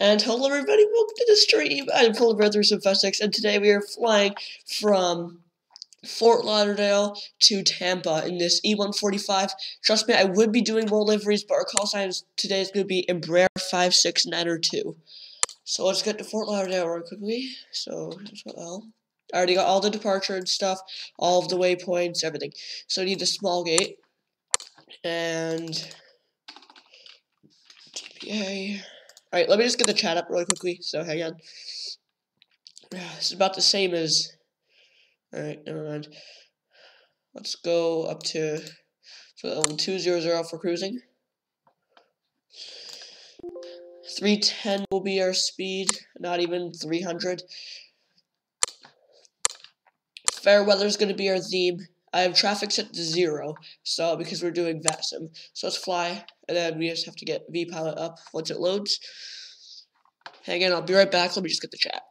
And hello everybody, welcome to the stream. I'm Feelthere, and today we are flying from Fort Lauderdale to Tampa in this E145. Trust me, I would be doing more liveries, but our call sign today is going to be Embraer 56902. So let's get to Fort Lauderdale real quickly. So, what the hell? I already got all the departure and stuff, all of the waypoints, everything. So I need the small gate. And TPA. Alright, let me just get the chat up really quickly, so hang on. This is about the same as... Alright, never mind. Let's go up to 200 for cruising. 310 will be our speed, not even 300. Fair weather is going to be our theme. I have traffic set to 0, so because we're doing Vatsim. So let's fly, and then we just have to get VPilot up once it loads. Hang on, I'll be right back. Let me just get the chat.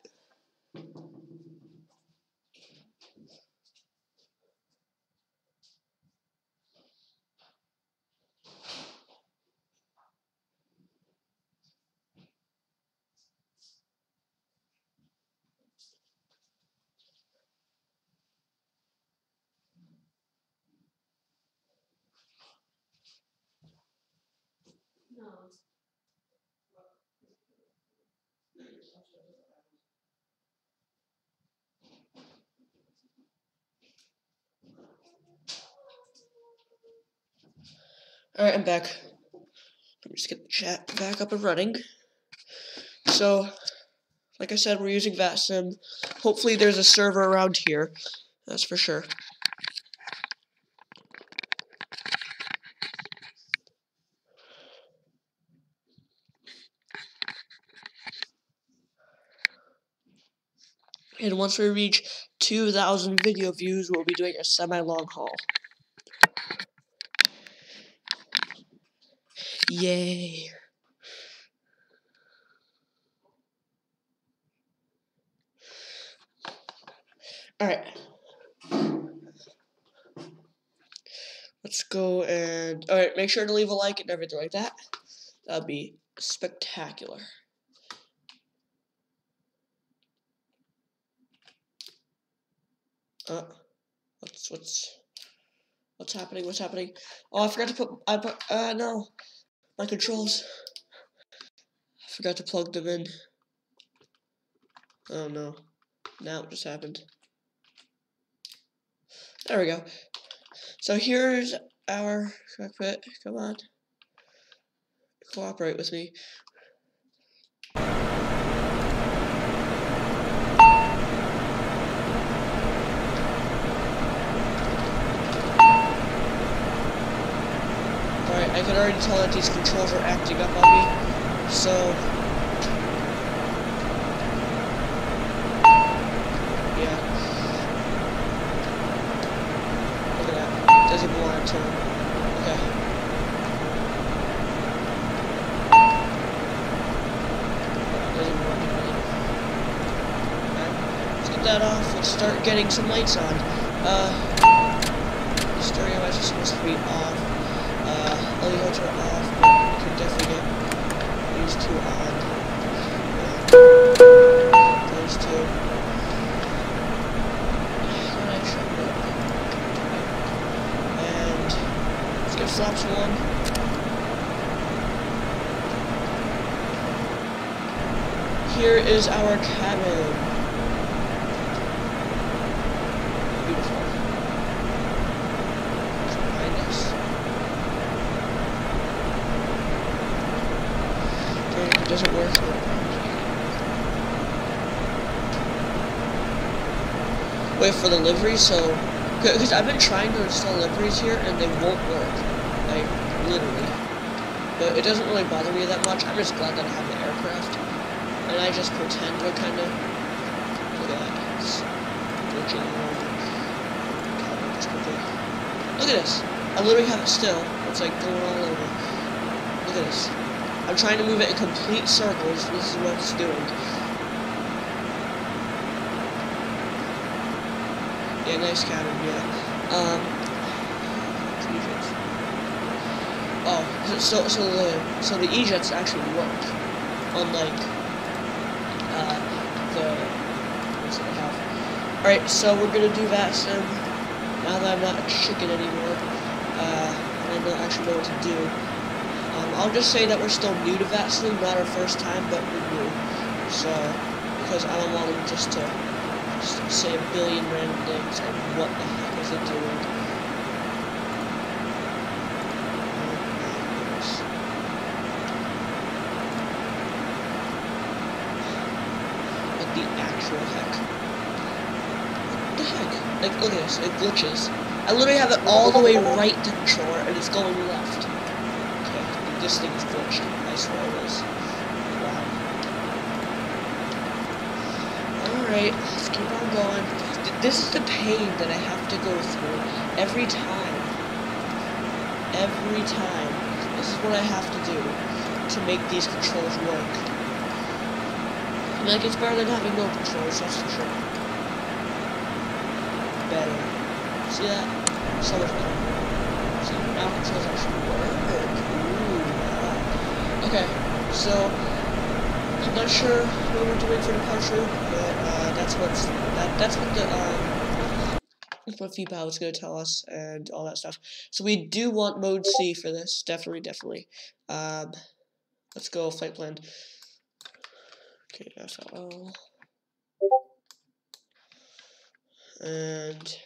Alright, I'm back. Let me just get the chat back up and running. So, like I said, we're using Vatsim. Hopefully there's a server around here. That's for sure. And once we reach 2,000 video views, we'll be doing a semi-long haul. Yay. Alright. Let's go and... Alright, make sure to leave a like and everything like that. That'd be spectacular. What's happening? What's happening? Oh, I forgot to put... no. My controls. I forgot to plug them in. Oh, no. Now it just happened. There we go. So here's our cockpit. Come on. Cooperate with me. Alright, I can already tell that these controls are acting up on me. So... yeah. Look at that. Doesn't even want to turn. Okay. Doesn't even want to turn. Alright. Let's get that off. Let's start getting some lights on. The stereo is supposed to be off. LED lights are off, but we can definitely get these two on. Those two. And let's get flaps on. Here is our cabin. Beautiful. Behind us. It doesn't work. Wait for the livery, so because I've been trying to install liveries here and they won't work, like literally. But it doesn't really bother me that much. I'm just glad that I have the aircraft, and I just pretend to kind of look at that. It's glitching over. Look at this. I literally have it still. It's like going all over. Look at this. I'm trying to move it in complete circles. This is what it's doing. Yeah, nice cabin, yeah. Oh, so the E-jets actually work. Unlike the ones that I have. Alright, so we're gonna do Vatsim. Now that I'm not a chicken anymore. And I don't actually know what to do. I'll just say that we're still new to Vatsim, not our first time, but we're new. So, because I don't want them just to say a billion random things, and what the heck is it doing? What the actual heck? What the heck? Like, look at this, it glitches. I literally have it all the way right to controller, and it's going left. This thing is glitched. I swear it is. Wow. Alright, let's keep on going. This is the pain that I have to go through every time. Every time. This is what I have to do to make these controls work. I mean, like, it's better than having no controls, that's for sure. Better. See that? So much better. See, now controls actually work. Okay, so I'm not sure what we're doing for departure, but that's what VPOW is going to tell us and all that stuff. So we do want mode C for this, definitely. Let's go flight plan. Okay, SLL. And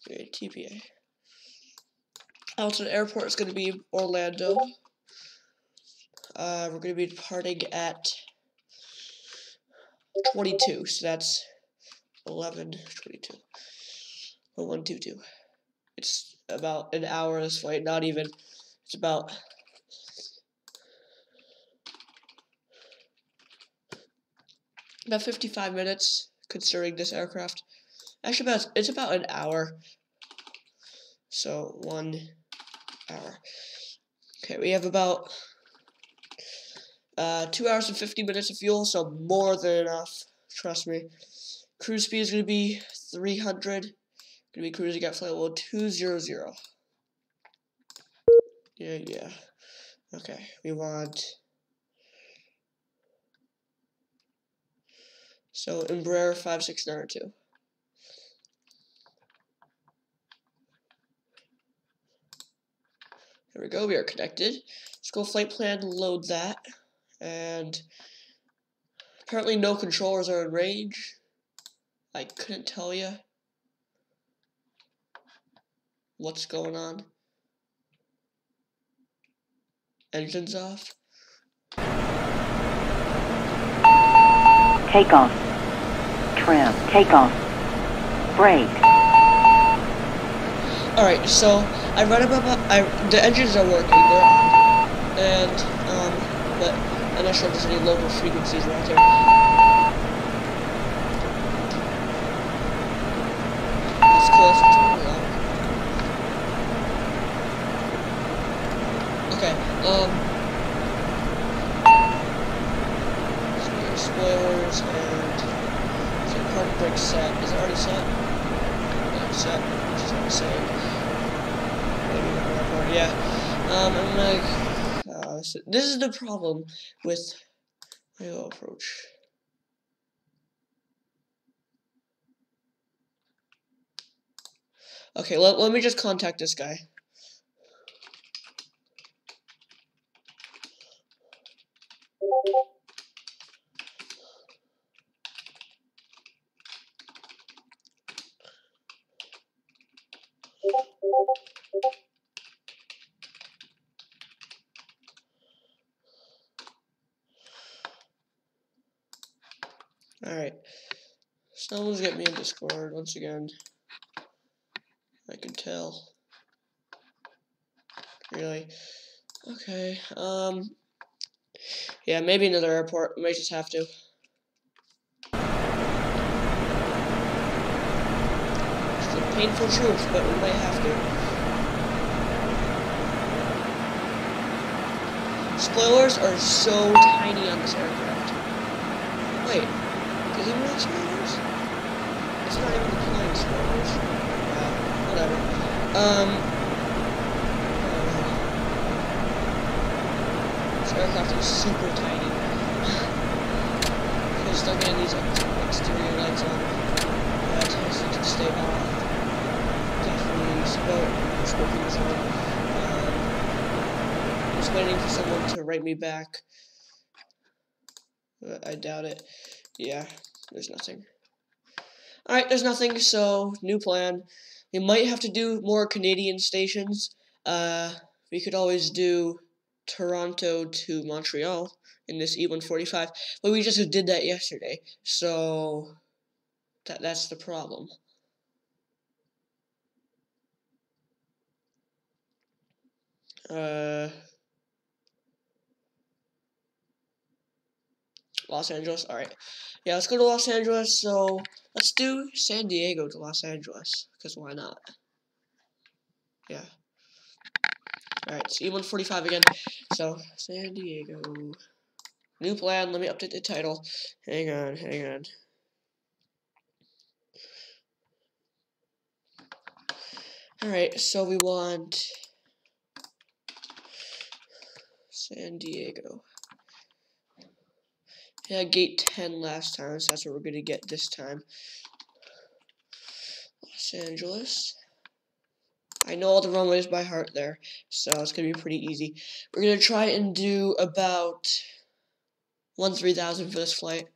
okay, TPA. Alton Airport is going to be Orlando. We're going to be departing at 22, so that's 11:22. 122. It's about an hour this flight, not even. It's about about 55 minutes, considering this aircraft. Actually, it's about an hour. So 1 hour. Okay, we have about 2 hours and 50 minutes of fuel, so more than enough. Trust me. Cruise speed is going to be 300. Going to be cruising at flight level 200. Yeah. Okay, we want... So, Embraer 5692. There we go, we are connected. Let's go flight plan, load that. And apparently no controllers are in range. I couldn't tell you what's going on. Engines off. Take off. Trim. Take off. Brake. Alright, so I read about the engines are working, they're on. And but I'm not sure if there's any local frequencies around here. That's close to me. Okay, so spoilers and so park brake set. Is it already set? Yeah, it's set. Just what I'm saying. Maybe not, yeah. I'm like, this is the problem with my approach. Okay, let me just contact this guy. Alright. Someone's getting me in Discord once again. I can tell. Really? Okay. Yeah, maybe another airport. We might just have to. It's a painful truth, but we might have to. Spoilers are so tiny on this aircraft. Wait, does he have spoilers? It's not even deploying spoilers. Whatever. This aircraft is super tiny. Because they're getting these exterior lights on. That so to stay off. Definitely smoking this one. I'm just waiting for someone to write me back. But I doubt it. Yeah, there's nothing. Alright, there's nothing, so new plan. We might have to do more Canadian stations. We could always do Toronto to Montreal in this E145, but we just did that yesterday, so that's the problem. Los Angeles, alright. Yeah, let's go to Los Angeles, so let's do San Diego to Los Angeles, because why not? Yeah. Alright, it's E145 again, so San Diego. New plan, let me update the title. Hang on. Alright, so we want San Diego. Yeah, gate 10 last time, so that's what we're going to get this time. Los Angeles. I know all the runways by heart there, so it's going to be pretty easy. We're going to try and do about 1-3000 for this flight.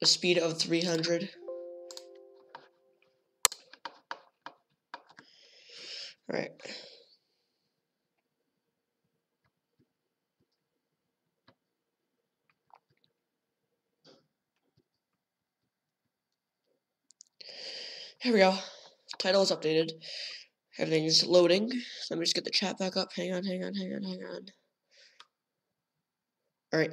A speed of 300. Alright. Here we go. Title is updated. Everything's loading. Let me just get the chat back up. Hang on. Alright.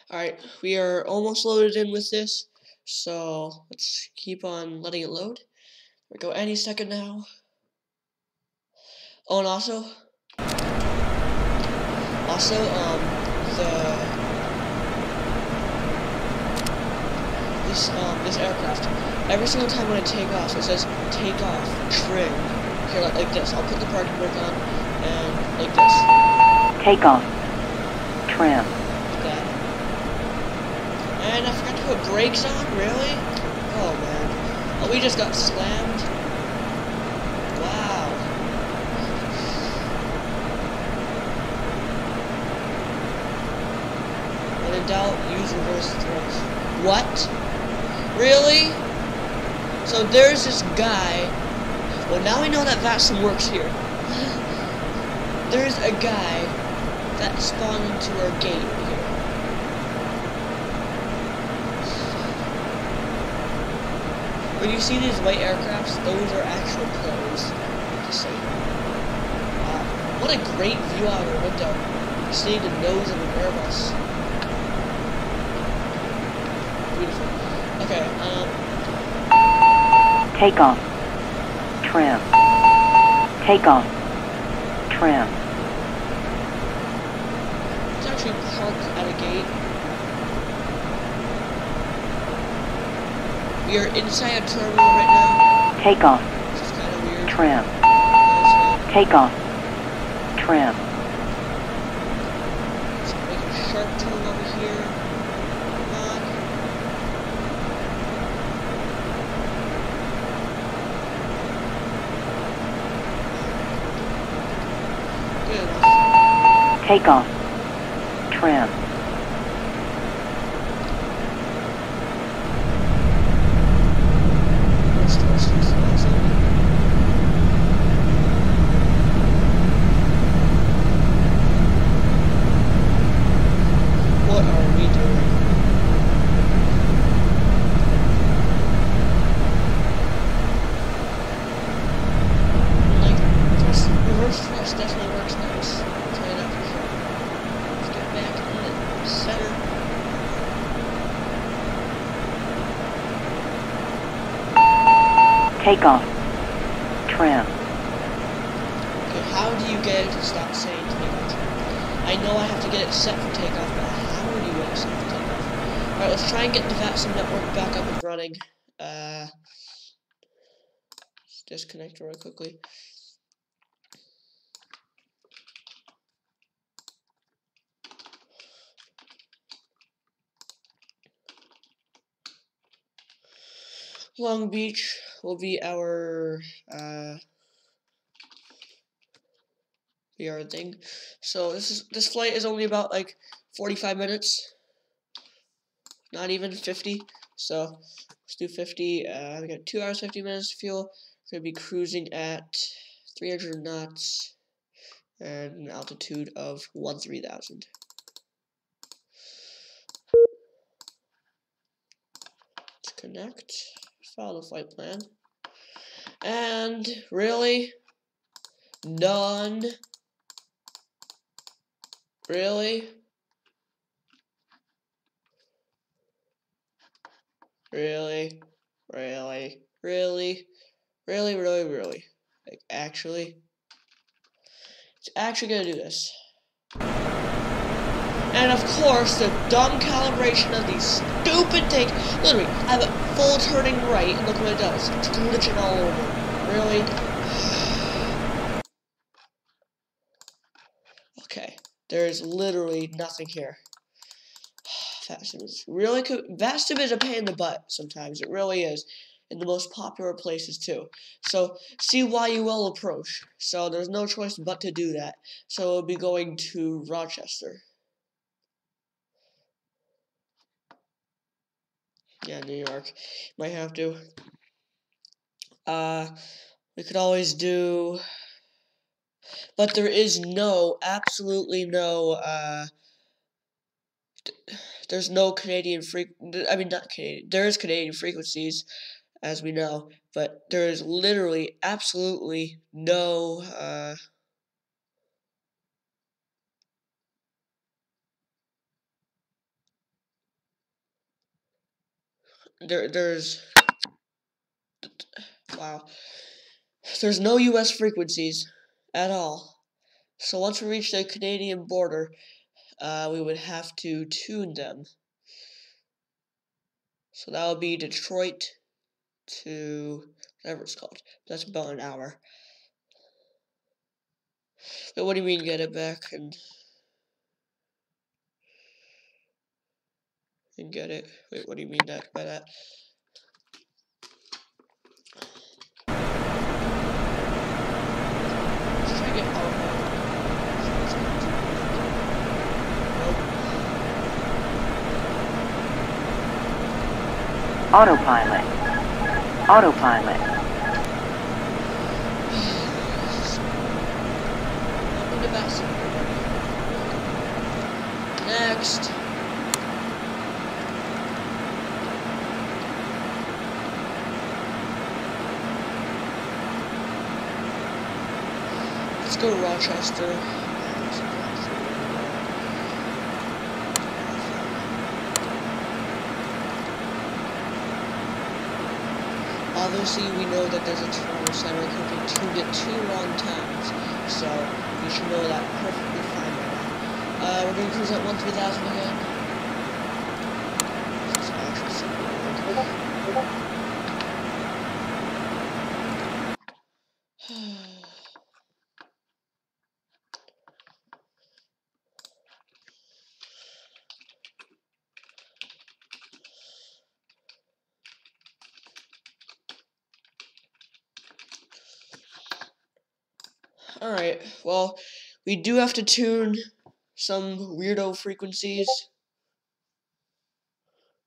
Alright, we are almost loaded in with this, so let's keep on letting it load. We go any second now. Oh, and also, this aircraft, every single time when I take off, it says take off, trim. Here, like this. I'll put the parking brake on, and like this. Take off. Trim. Like that. And I forgot to put brakes on, really? Oh man. Oh, we just got slammed. Wow. When in doubt, use reverse thrust. What? Really? So there's this guy. Well, now we know that Vatsim works here. There's a guy that spawned into our gate here. When you see these white aircrafts, those are actual planes. Just saying. Wow. What a great view out our window. Seeing the nose of an Airbus. Beautiful. Okay, Take off. Trim. Take off. Trim. let's actually park at a gate. We are inside a terminal right now. Take off. Which is kind of weird. Trim. Take off. Trim. Let's make a sharp turn over here. Come on. Good enough. Take off. Trim. What are we doing? Like, reverse thrust definitely works nice. I'll tell you that for sure. Let's get back in the center. Take off. Trim. Okay, how do you get it to stop saying takeoff? I know I have to get it set for takeoff, but how do you get it set for takeoff? Alright, let's try and get the Vatsim network back up and running. Let's disconnect real quickly. Long Beach will be our thing. So this flight is only about like 45 minutes. Not even 50. So let's do 50. We got 2 hours 50 minutes of fuel. We're gonna be cruising at 300 knots and an altitude of 13,000. Let's connect. Follow the flight plan. And really? None. Really? Really? Really? Really? Really, really, really? Like, actually? It's actually gonna do this. And of course, the dumb calibration of these stupid things. Literally, I have it full turning right, and look what it does. It's glitching all over. Really? Okay. There's literally nothing here. Vatsim is really Vatsim is a pain in the butt sometimes. It really is. In the most popular places too. So see why you will approach. So there's no choice but to do that. So we'll be going to Rochester. Yeah, New York. Might have to. We could always do, but there is absolutely no, there's no Canadian not Canadian, there is Canadian frequencies, as we know, but there is literally, absolutely no, there's wow. There's no U.S. frequencies at all. So once we reach the Canadian border, we would have to tune them. So that would be Detroit to whatever it's called. That's about an hour. But what do you mean get it back and get it? Wait, what do you mean that by that? Let's try to get Autopilot. Autopilot. Welcome to Vatsim. Next. Let's go to Rochester. Obviously, we know that there's a Toronto Center company tuned it 2 wrong times, so you should know that perfectly fine by now. We're doing cruise at 13,000 again. This is actually super weird. Alright, well, we do have to tune some weirdo frequencies.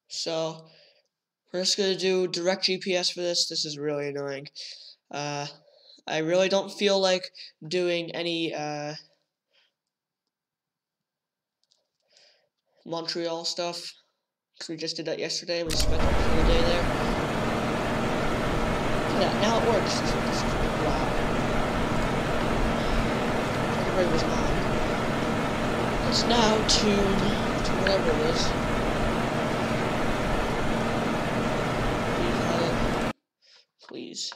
So, we're just going to do direct GPS for this. This is really annoying. I really don't feel like doing any Montreal stuff, because we just did that yesterday. We spent the whole day there. Yeah, now it works. Wow. Everybody was on. Let's now tune to whatever it is. Please.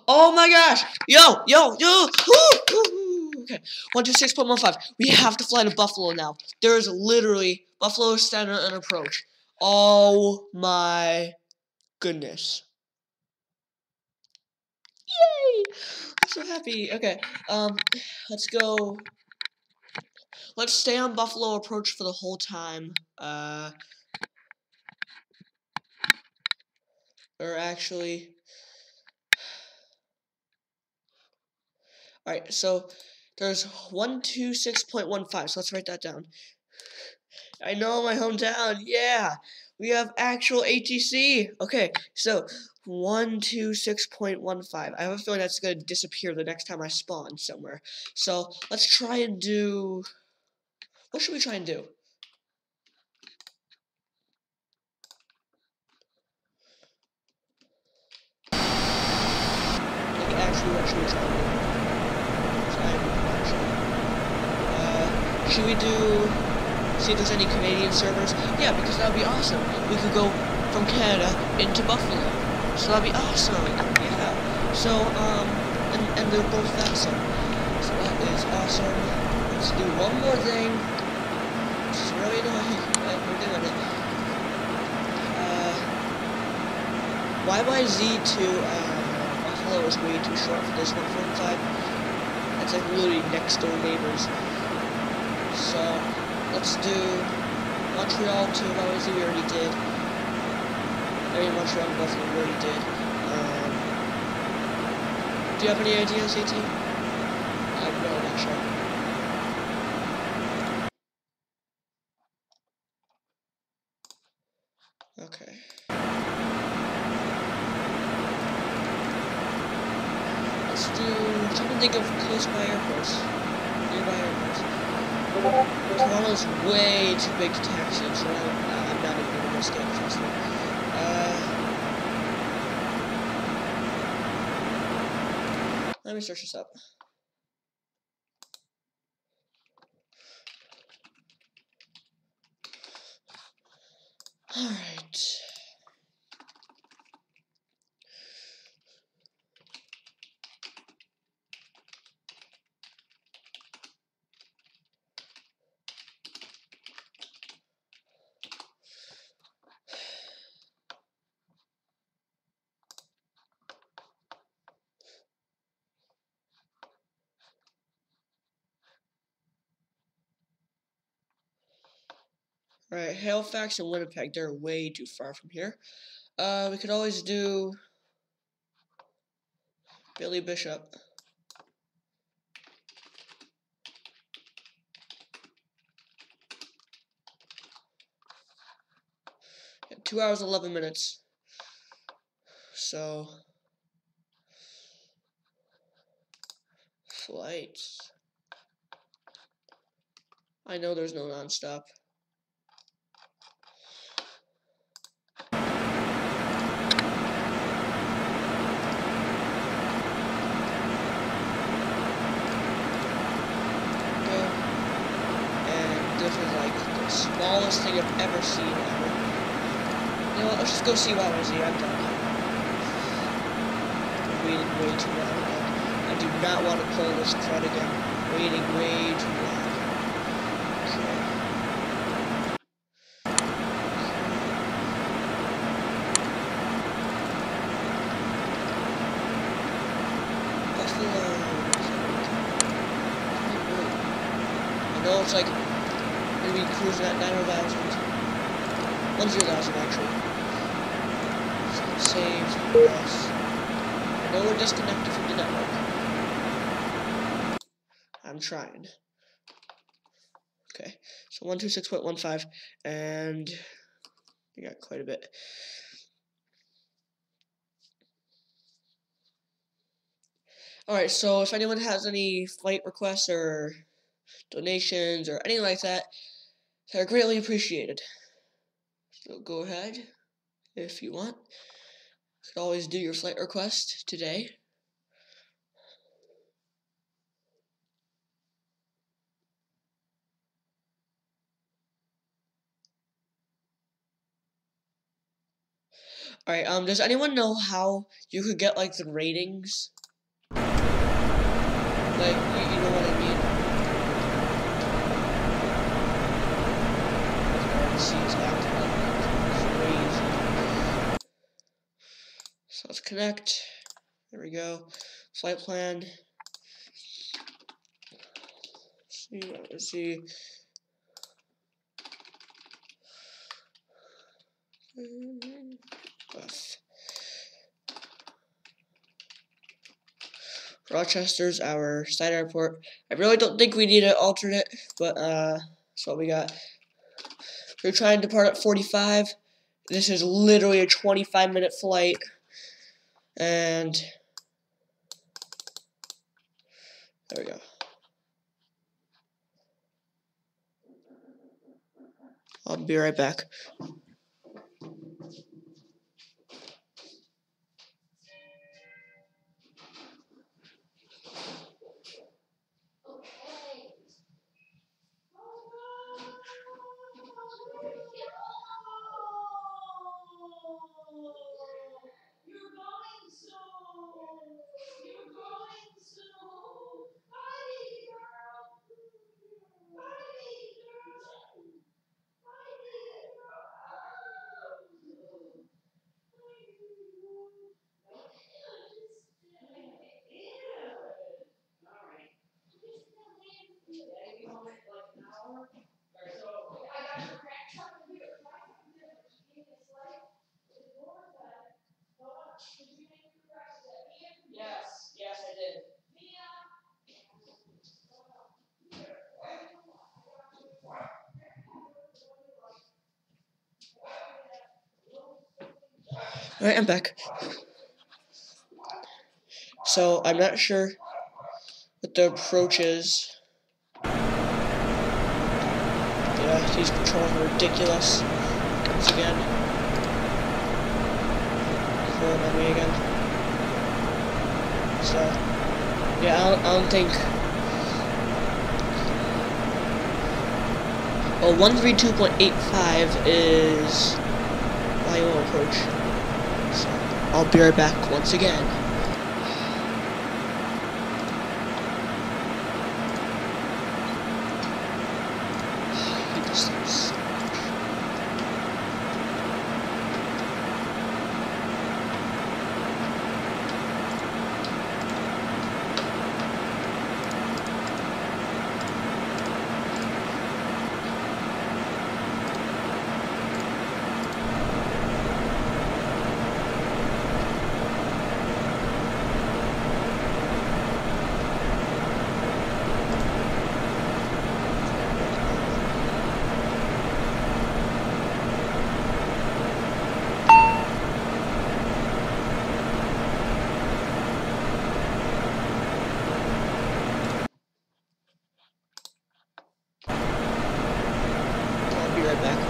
Oh my gosh! Yo! Okay, 126.15. We have to fly to Buffalo now. There is literally Buffalo Center and approach. Oh my goodness. Yay! I'm so happy. Okay, let's go. Let's stay on Buffalo approach for the whole time. Or actually... Alright, so there's 126.15, so let's write that down. I know my hometown, yeah! We have actual ATC! Okay, so 126.15. I have a feeling that's going to disappear the next time I spawn somewhere. So let's try and do... What should we try and do? Like, actually, what should we try and do? I'm not sure. Should we do... See if there's any Canadian servers? Yeah, because that would be awesome. We could go from Canada into Buffalo. So that'd be awesome. Yeah. So, and they're both Vatsim. So that is awesome. Let's do one more thing. This is really annoying, but we're doing it. YYZ to Buffalo is way too short for this 145. That's like literally next door neighbors. So let's do Montreal to YYZ. We already did. I mean Montreal to Buffalo. We already did. Do you have any ideas, AT? I'm really not sure. Okay. Let's do... I'm trying to think of close by airports. Nearby airports. Toronto's way too big to taxi, so I'm not even gonna risk it, trust me. Let me search this up. Alright, Halifax and Winnipeg, they're way too far from here. We could always do Billy Bishop. Yeah, 2 hours 11 minutes. So flights. I know there's no nonstop. This is like the smallest thing I've ever seen ever. You know what, let's just go see YYZ, I'm done. I'm waiting way too long. I do not want to pull this crud again. Waiting way too long. Okay. Buffalo. I know it's like maybe cruising at 9,000. 10,000 actually. So save. Yes. I know we're disconnected from the network. I'm trying. Okay. So 126.15 and we got quite a bit. Alright, so if anyone has any flight requests or donations or anything like that, they're greatly appreciated. So go ahead if you want. You can always do your flight request today. Alright, does anyone know how you could get like the ratings? Like, you know what I mean? See, it's acting like crazy. So let's connect. There we go. Flight plan. Let's see. Rochester's our side airport. I really don't think we need an alternate, but that's what we got. We're trying to depart at 45. This is literally a 25-minute flight. And there we go. I'll be right back. Yes, I did. Alright, I'm back. So, I'm not sure what the approach is. Yeah, these controls are ridiculous. Once again. Pulling on me again. So, yeah, I don't think... Oh, 132.85 is my own approach. So, I'll be right back once again.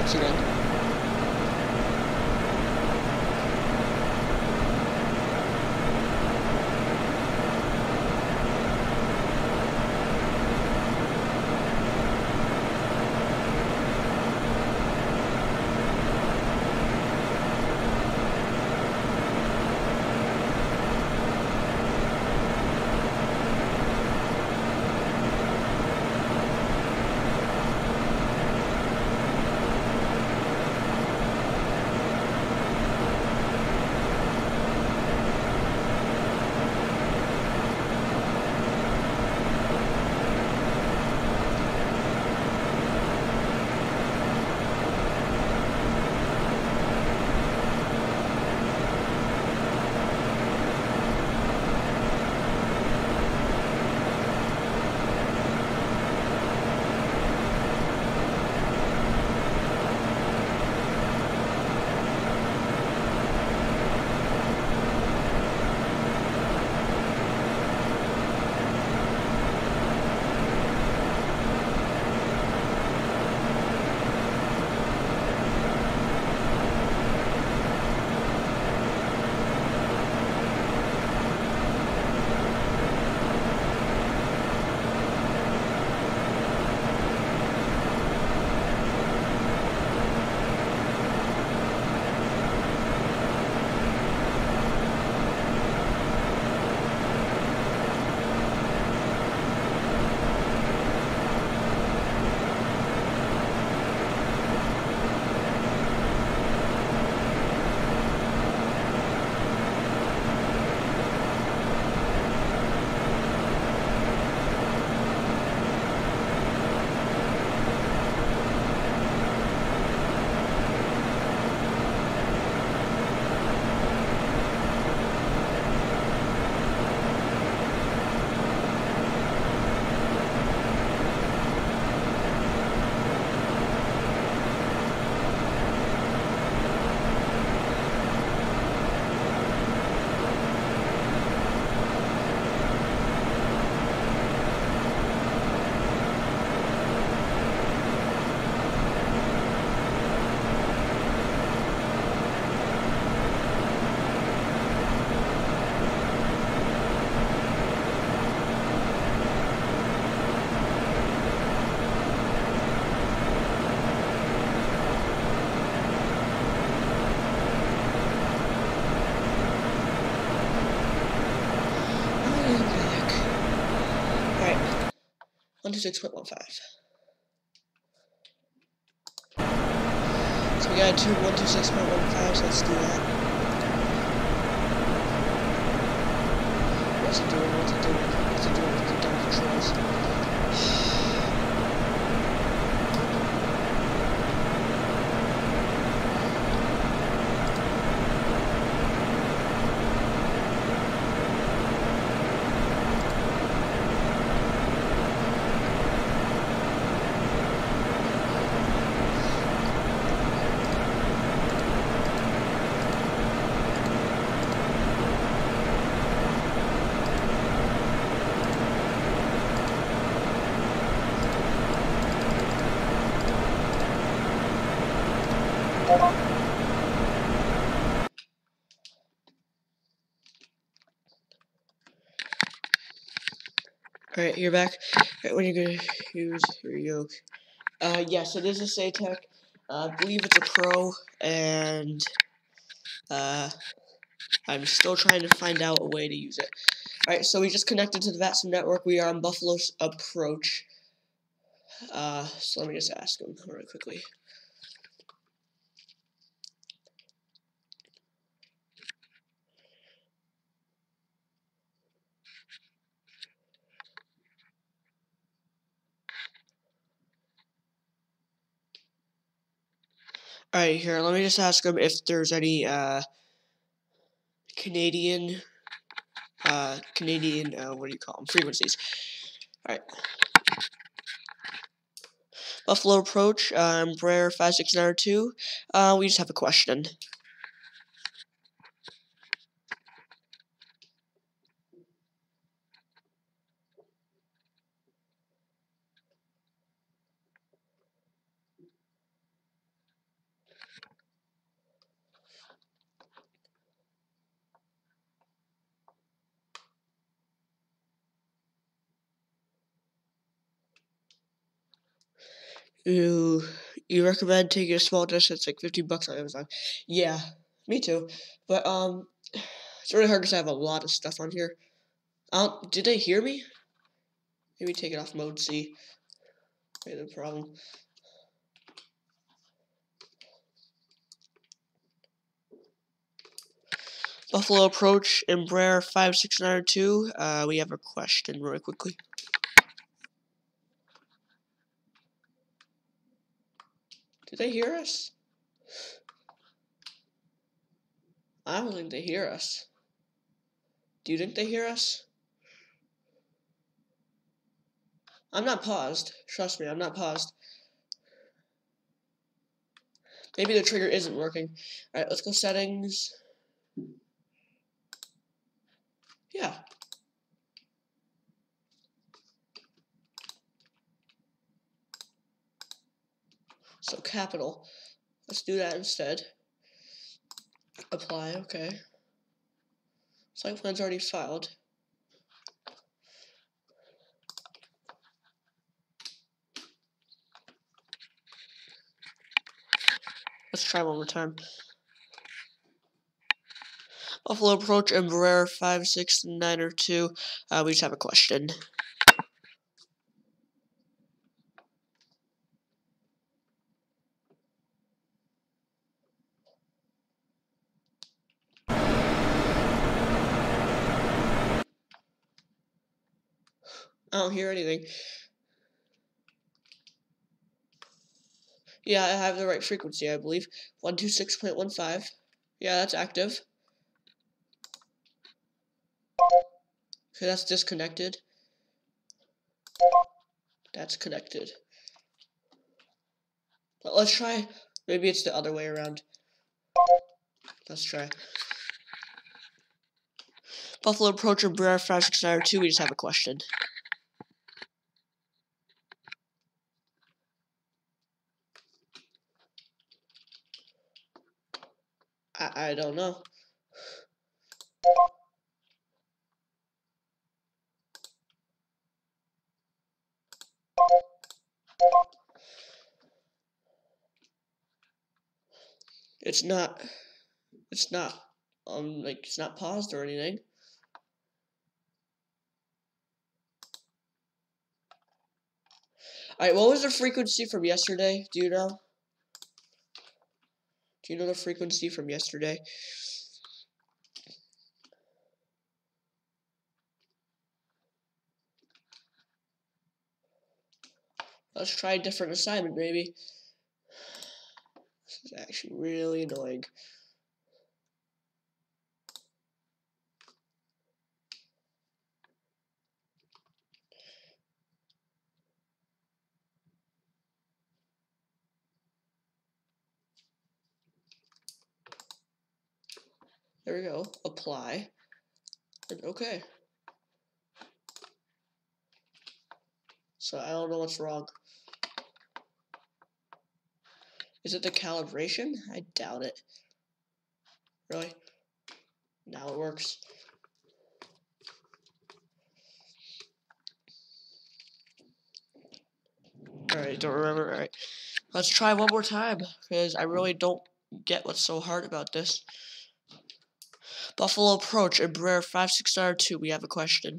once again. Alright, 126.15. So we got 126.15, so let's do that. What's it doing? What's it doing? What's it doing with the dumb controls? Alright, you're back. Alright, what are you gonna use your yoke? Yes, it is a SATEC. I believe it's a Pro, and I'm still trying to find out a way to use it. Alright, so we just connected to the Vatsim network. We are on Buffalo's approach. So let me just ask him really quickly. Alright, here, let me just ask him if there's any, Canadian, what do you call them, frequencies. Alright. Buffalo approach, Embraer 5692. We just have a question. You recommend taking a small distance, like $50 on Amazon? Yeah, me too. But it's really hard because I have a lot of stuff on here. Did they hear me? Maybe take it off mode C. Maybe the problem. Buffalo Approach, Embraer 5692. We have a question really quickly. Did they hear us? I don't think they hear us. Do you think they hear us? I'm not paused. Trust me, I'm not paused. Maybe the trigger isn't working. Alright, let's go settings. Yeah. So capital. Let's do that instead. Apply, okay. Site plan's already filed. Let's try one more time. Buffalo Approach, Embraer 5692. We just have a question. I don't hear anything. Yeah, I have the right frequency, I believe. 126.15. Yeah, that's active. Okay, that's disconnected. That's connected. But let's try. Maybe it's the other way around. Let's try. Buffalo Approach, Embraer 5692. We just have a question. I don't know. It's not like it's not paused or anything. Alright, what was the frequency from yesterday? Do you know? Do you know the frequency from yesterday? Let's try a different assignment, maybe. This is actually really annoying. There we go. Apply. And okay. So I don't know what's wrong. Is it the calibration? I doubt it. Really? Now it works. Alright, don't remember. Alright. Let's try one more time, because I really don't get what's so hard about this. Buffalo Approach, Embraer 5692. We have a question.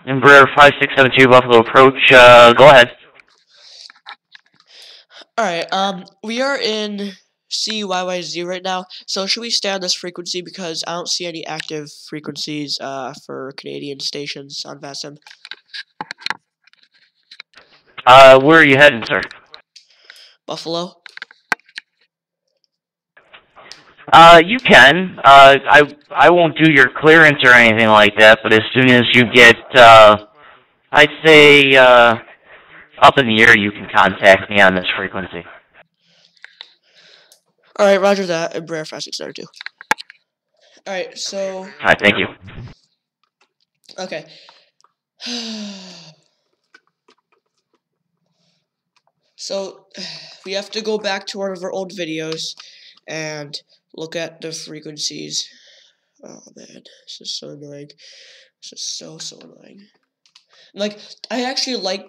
Embraer 5672 Buffalo Approach, go ahead. Alright, we are in CYYZ right now, so should we stay on this frequency because I don't see any active frequencies for Canadian stations on Vatsim. Where are you heading, sir? Buffalo. You can. I won't do your clearance or anything like that, but as soon as you get, I'd say, up in the air, you can contact me on this frequency. Alright, roger that. Embraer 5692. Alright, so... Alright, thank you. Okay. So... we have to go back to one of our old videos and look at the frequencies. Oh man, this is so annoying. This is so annoying. Like, I actually I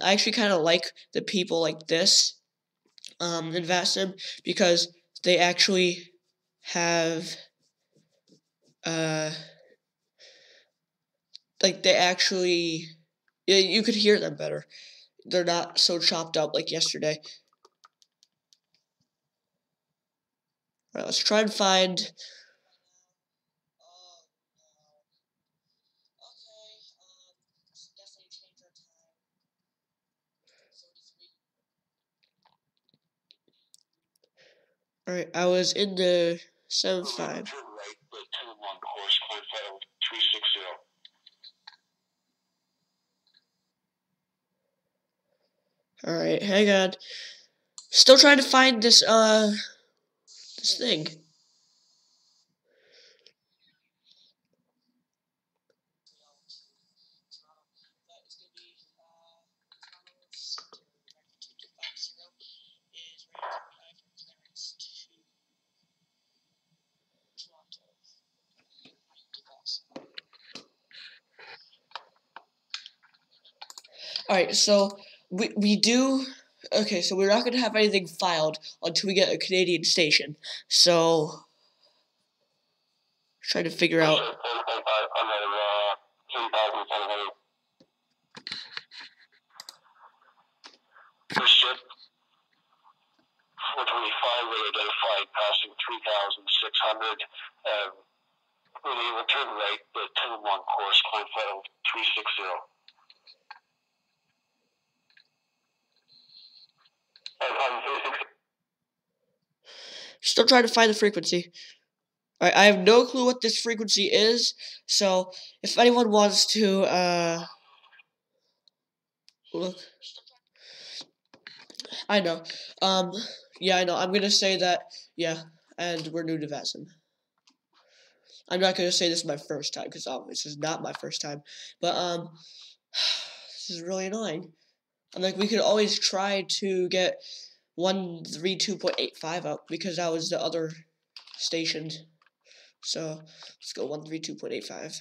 actually kind of like the people like this, in Vatsim, because they actually have, like, they actually, yeah, you could hear them better. They're not so chopped up like yesterday. Alright, let's try and find. Alright, I was in the 7.5. Alright, hang on. Still trying to find this thing. Alright, so we do. Okay, so we're not going to have anything filed until we get a Canadian station. So, trying to figure out. First ship, 425, they identified passing 3,600. When they will turn right, the 10-1 course, climb final 360. Still trying to find the frequency. Alright, I have no clue what this frequency is, so if anyone wants to, look. I know. Yeah, I know. I'm gonna say that, yeah, and we're new to Vatsim. I'm not gonna say this is my first time, because this is not my first time, but, this is really annoying. I'm like, we could always try to get 132.85 up, because that was the other station. So, let's go 132.85.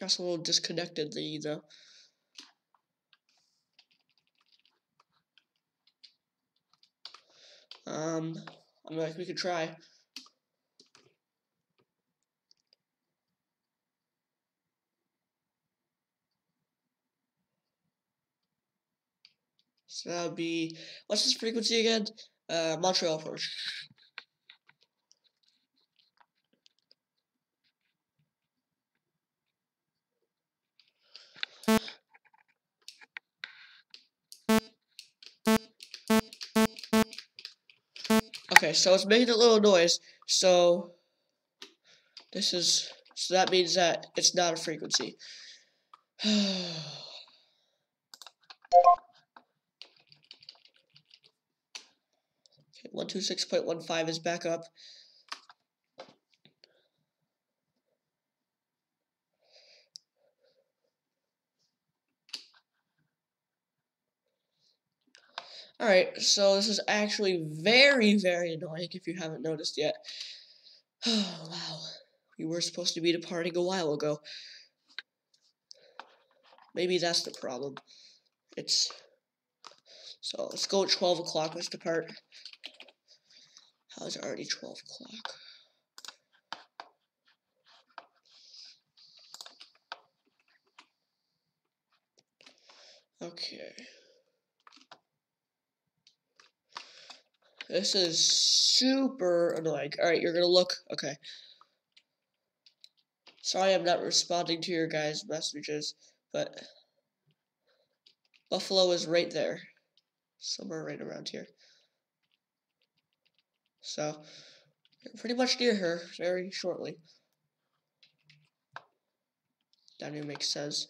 That's a little disconnected, though. I'm like, we could try. So that would be, what's this frequency again? Montreal approach. Okay, so it's making a little noise, so that means that it's not a frequency. Okay, 126.15 is back up. Alright, so this is actually very, very annoying if you haven't noticed yet. Oh, wow. We were supposed to be departing a while ago. Maybe that's the problem. So let's go at 12 o'clock, let's depart. How is it already 12 o'clock? Okay. This is super annoying. Alright, you're gonna look. Okay. Sorry I'm not responding to your guys' messages, but Buffalo is right there. Somewhere right around here. So, pretty much near her, very shortly. That even makes sense.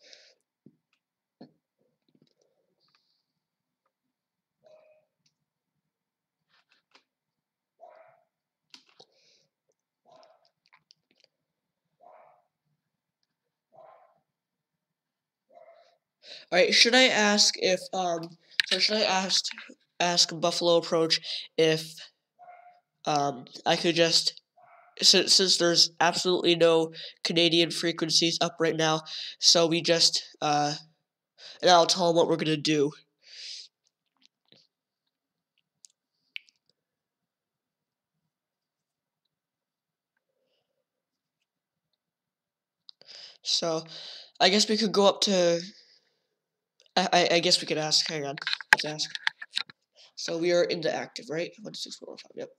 Alright, should I ask if, so should I ask Buffalo Approach if, I could just, since there's absolutely no Canadian frequencies up right now, so we just, and I'll tell them what we're gonna do. So, I guess we could go up to, I guess we could ask, hang on, let's ask. So we are into active, right? 16115, yep.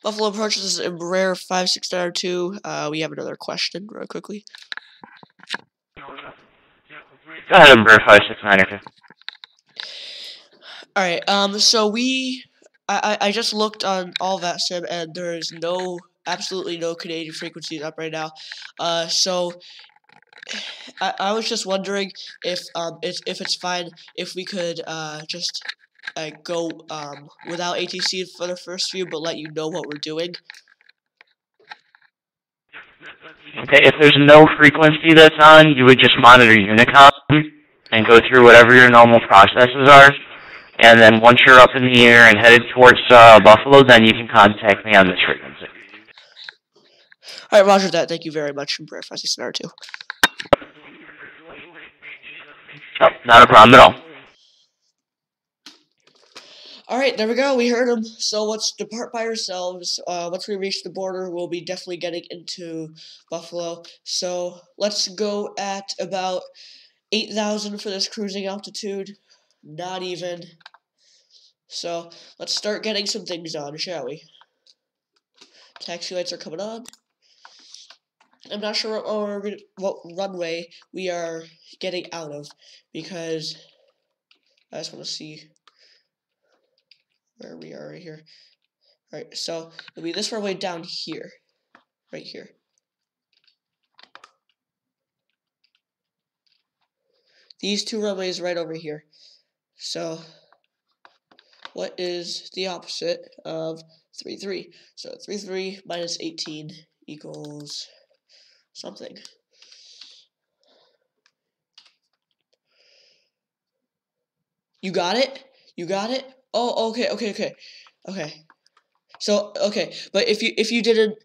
Buffalo Approach, this is Embraer 5692. We have another question, real quickly. Go ahead, Embraer 569. Alright, so I just looked on all Vatsim, and there is absolutely no Canadian frequencies up right now. So I was just wondering if it's fine if we could just go without ATC for the first few, but let you know what we're doing. Okay, if there's no frequency that's on, you would just monitor Unicom and go through whatever your normal processes are. And then once you're up in the air and headed towards Buffalo, then you can contact me on this frequency. Alright, roger that. Thank you very much, Embraer 5692. Oh, not a problem at all. Alright, there we go. We heard him. So let's depart by ourselves. Once we reach the border, we'll be definitely getting into Buffalo. So let's go at about 8,000 for this cruising altitude. Not even. So let's start getting some things on, shall we? Taxi lights are coming on. I'm not sure what runway we are getting out of, because I just want to see where we are right here. Alright, so it'll be this runway down here. Right here. These two runways right over here. So what is the opposite of 3-3? So 3-3 minus 18 equals something. You got it? You got it? Oh, okay. So, okay, but if you didn't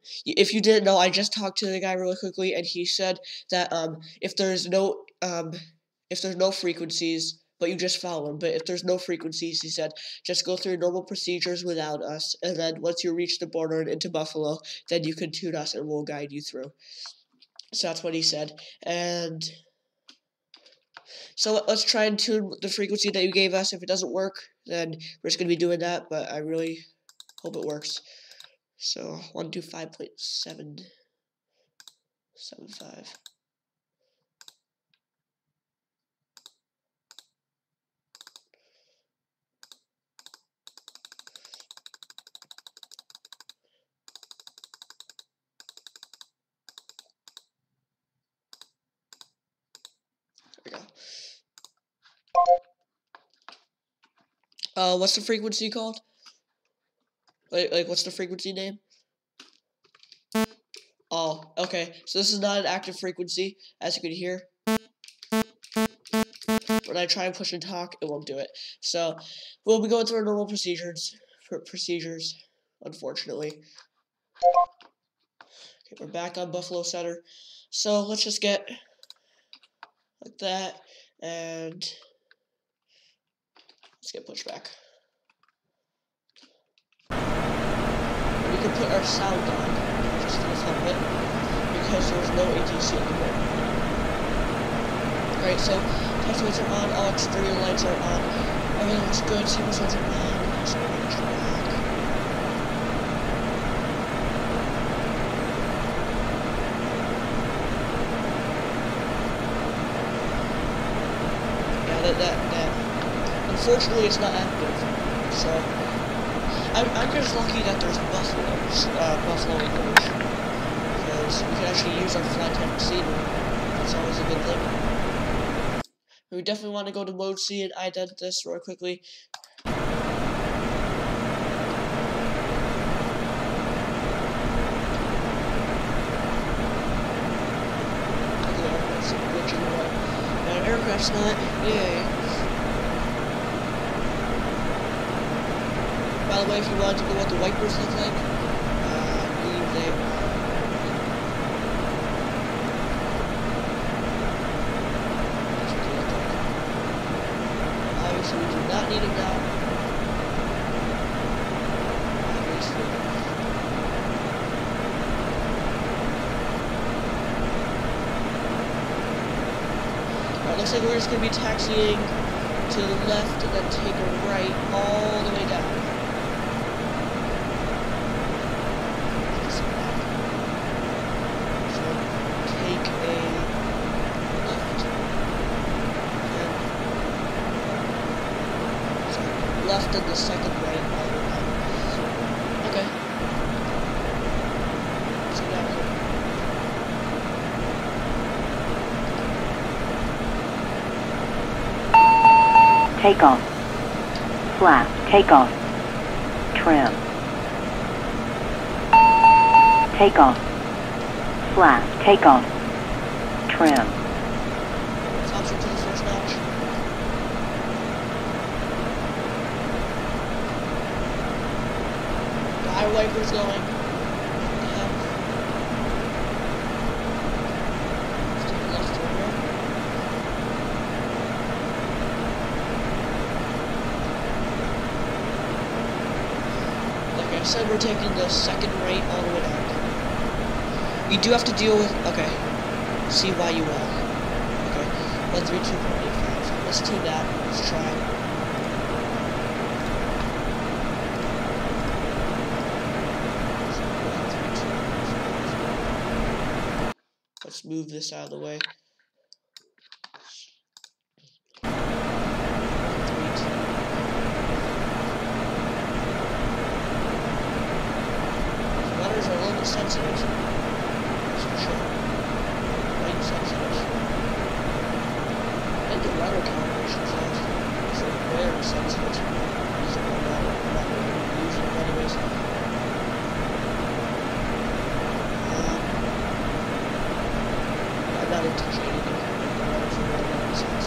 know, I just talked to the guy really quickly, and he said that if there's no frequencies, but you just follow him. But if there's no frequencies, he said, just go through normal procedures without us, and then once you reach the border and into Buffalo, then you can tune us, and we'll guide you through. So that's what he said, and so let's try and tune the frequency that you gave us. If it doesn't work, then we're just gonna be doing that. But I really hope it works. So 125.775. There we go. What's the frequency called? Like what's the frequency name? Oh, okay. So this is not an active frequency, as you can hear. When I try and push and talk, it won't do it. So we'll be going through our normal procedures, unfortunately. Okay, we're back on Buffalo Center. So let's just get like that, and let's get pushed back. And we can put our sound on just for a little bit, because there's no ATC anymore. Alright, so test lights are on, all exterior lights are on, everything looks good, sequence lights are on, so we're gonna track. Yeah, unfortunately it's not active, so I'm just lucky that there's Buffalo Approach, because we can actually use our flight time scenery. That's always a good thing. We definitely want to go to mode C and ident this real quickly. course not. Yay. By the way, if you wanted to know what the wipers look like, leave there. That's what they look like. Obviously, we do not need them now. Obviously. Alright, looks like we're just going to be taxiing to the left and then take a right all the way down. So, take a left. And, sorry, left and the second right all the way down. Okay. Let's get out of here. Takeoff. Flap. Takeoff. Trim. Takeoff. Flap. Takeoff. Trim. Flaps are to the first notch. Eye wipers going. Yeah. Let's take a left turn here. Like I said, we're taking the second right all the way down. We do have to deal with, okay, CYUL. Okay, 132.85. Let's do that. Let's try. Let's move this out of the way. 132. Rudders are a little bit sensitive. That's for sure. Quite sensitive. I think the rudder calibrations are very sensitive. These are not really using them anyways. I'm not into shading them. Rudders are going by themselves.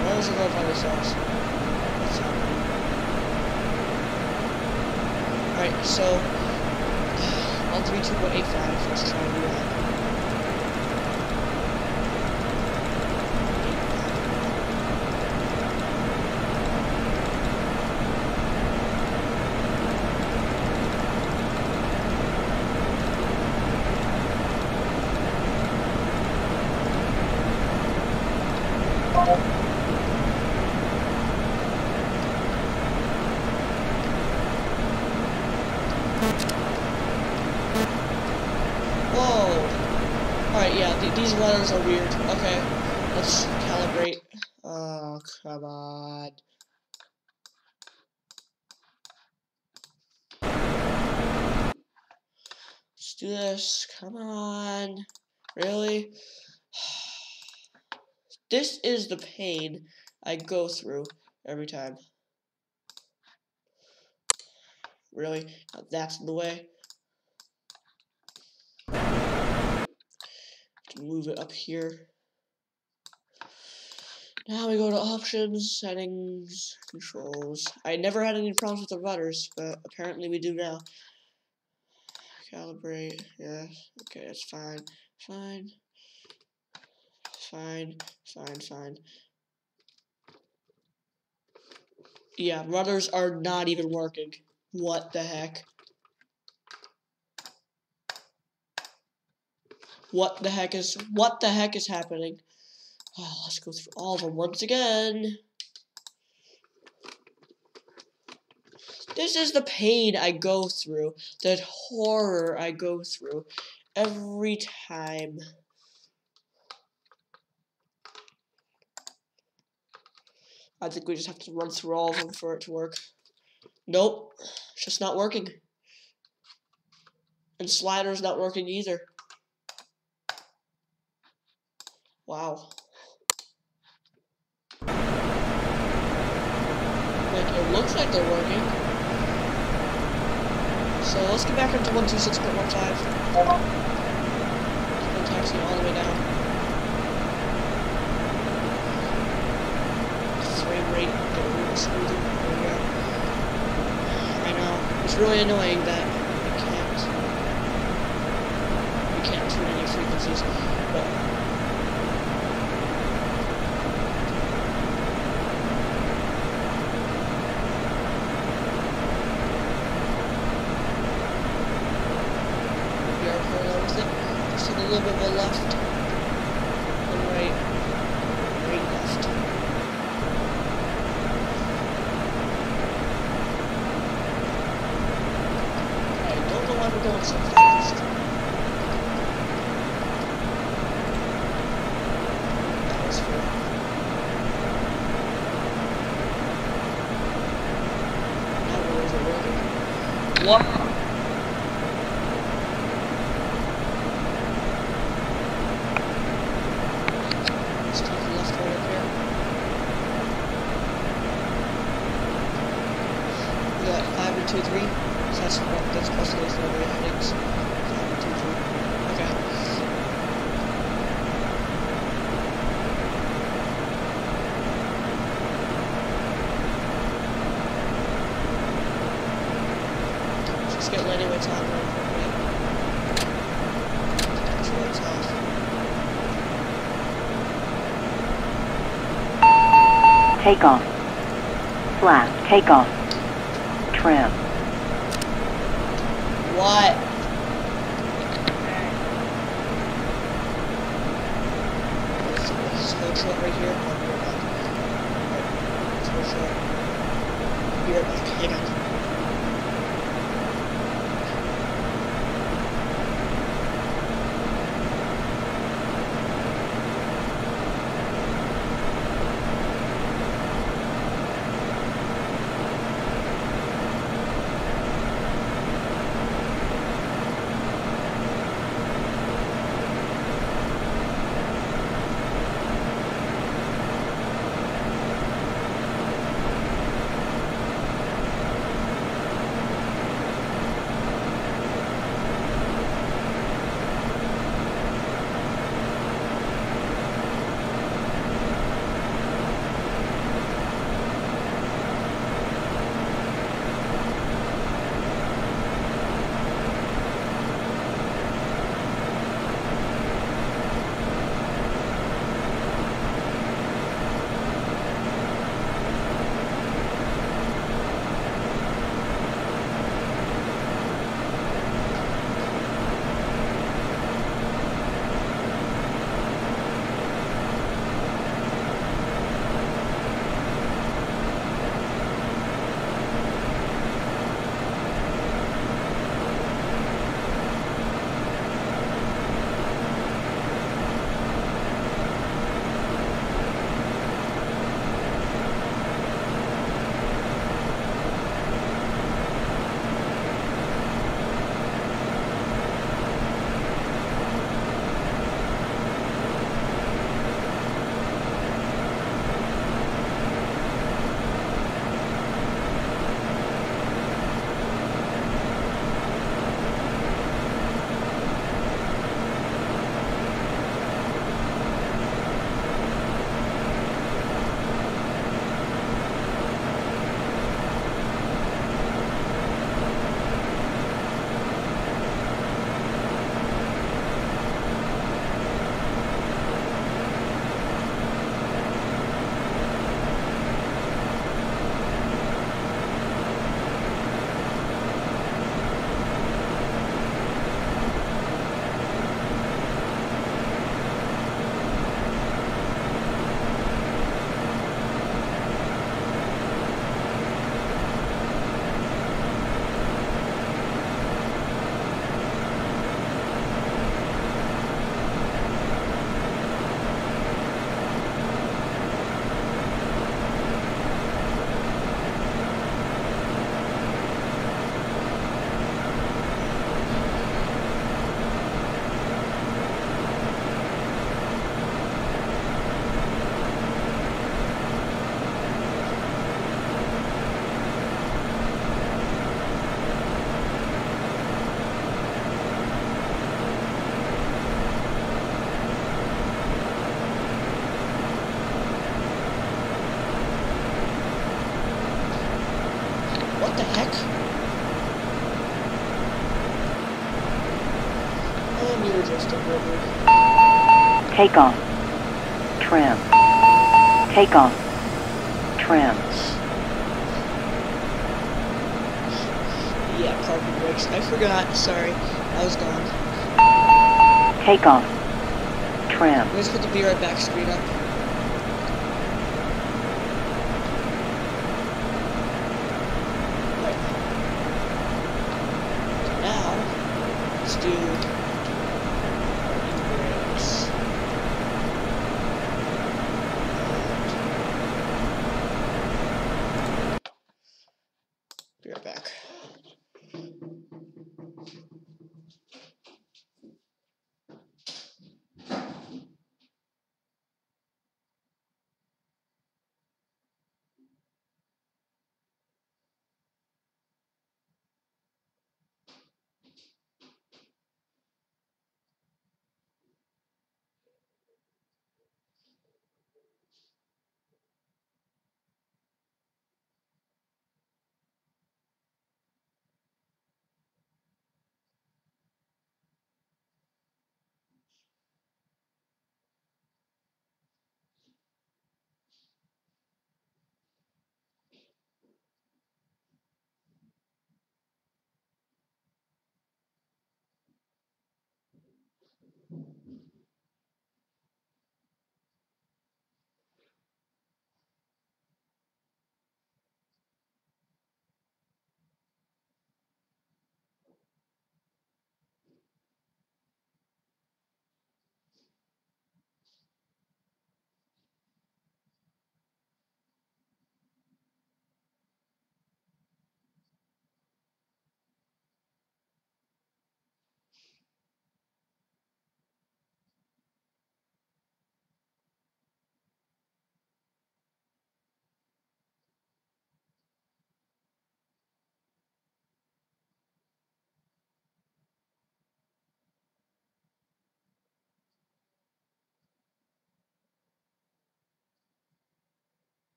Rudders are going by themselves. That's happening. Alright, so 132.85, let's try and do that. Whoa! Alright, yeah, these rudders are weird. Okay, let's calibrate. Oh, come on. Let's do this. Come on. Really? This is the pain I go through every time. Really? Now that's in the way. Move it up here. Now we go to options, settings, controls. I never had any problems with the rudders, but apparently we do now. Calibrate, yes. Okay, that's fine. Fine. Fine. Fine, fine. Yeah, rudders are not even working. What the heck? What the heck is happening? Oh, let's go through all of them once again. This is the pain I go through, the horror I go through every time. I think we just have to run through all of them for it to work. Nope, it's just not working. And slider's not working either. Wow. Like, it looks like they're working. So let's get back into 126.15. Let's go taxi all the way down. rate, get a little smoother. There we go. I know, it's really annoying that we can't tune any frequencies, but we are parallel with it. Just take a little bit of a left and right, left. I don't know why we're going so fast. That was cool. Now we're overworking. What? Let's take a left right up here. We got 5 and 2, 3. So that's plus those number headings. 5 and 2, 3. Okay. Just get landing weights on real quick. Touch weights off. Takeoff. Flat. Takeoff. Trim. What? Let's hold short right here. I'll be right back. Alright, let's hold short. Be right back. Hang on. You're just a river. Take off. Trim. Take off. Trim. Yeah, parking brakes. I forgot. Sorry. I was gone. Take off. Trim. I'm just put the be right back screen up. Right. Now, let's do parking brakes. Be right back.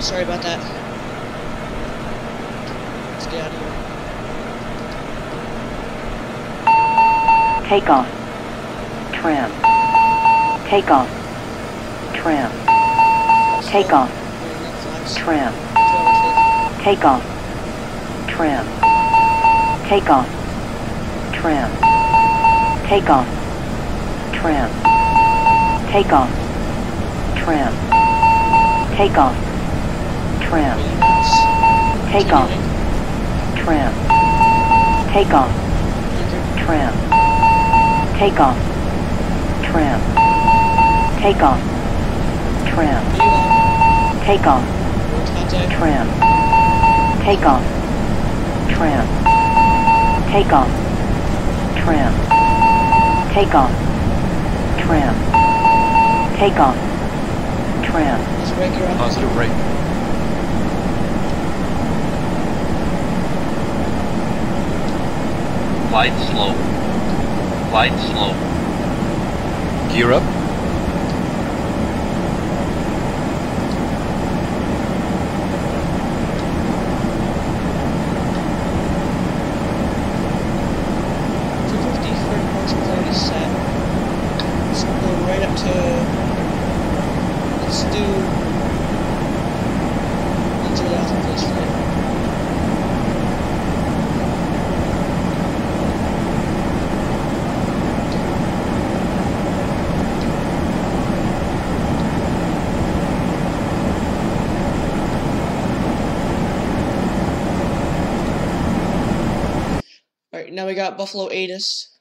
Sorry about that. Let's get out of here. Take off. Trim. Take off. Trim. Take off. Trim. Take off. Trim. Take off. Trim. Take off. Trim. Take off. Trim. Take off. Trim. Take off. Trim. Take off. Trim. Take off. Trim. Take off. Trim. Take off. Trim. Take off. Trim. Take off. Trim. Take off. Trim. Take off. Trim. Let's break your Positive rate. Glide slow. Glide slow. Gear up. Alright, now we got Buffalo Atis.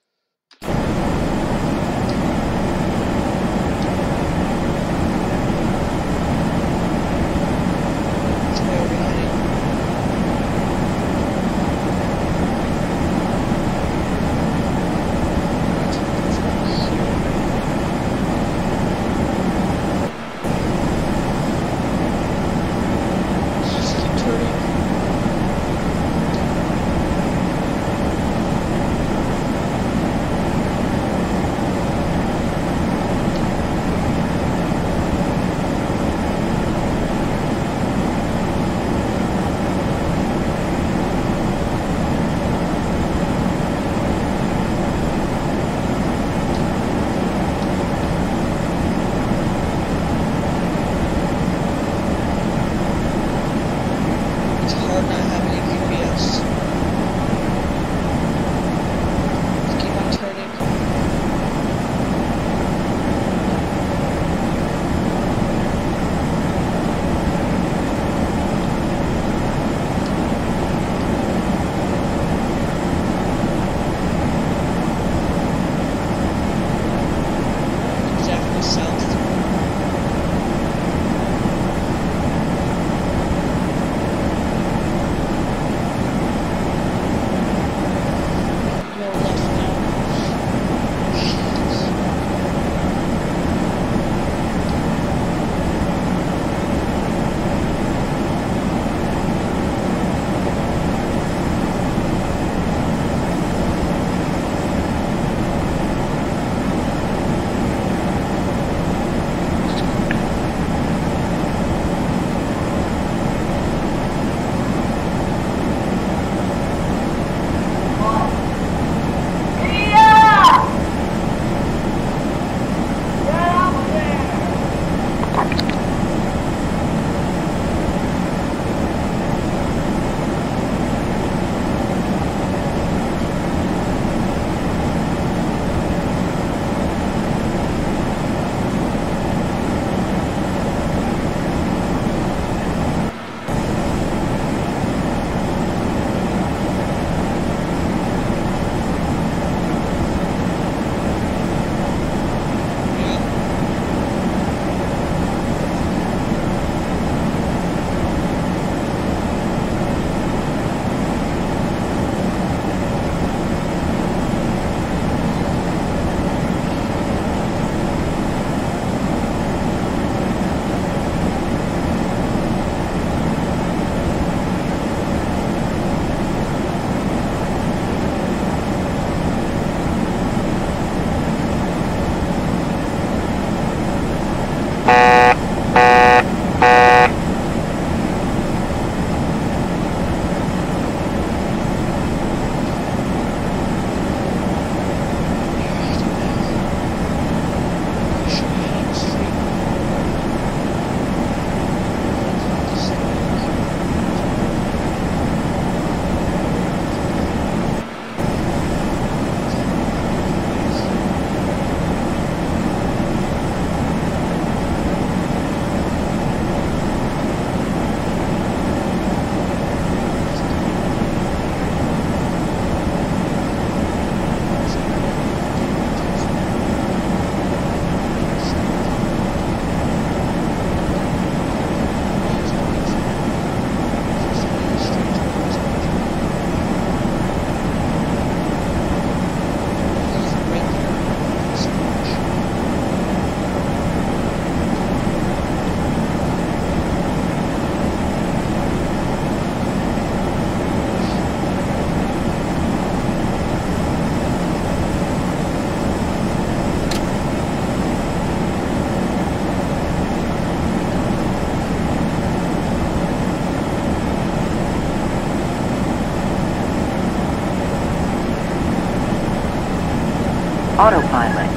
Autopilot.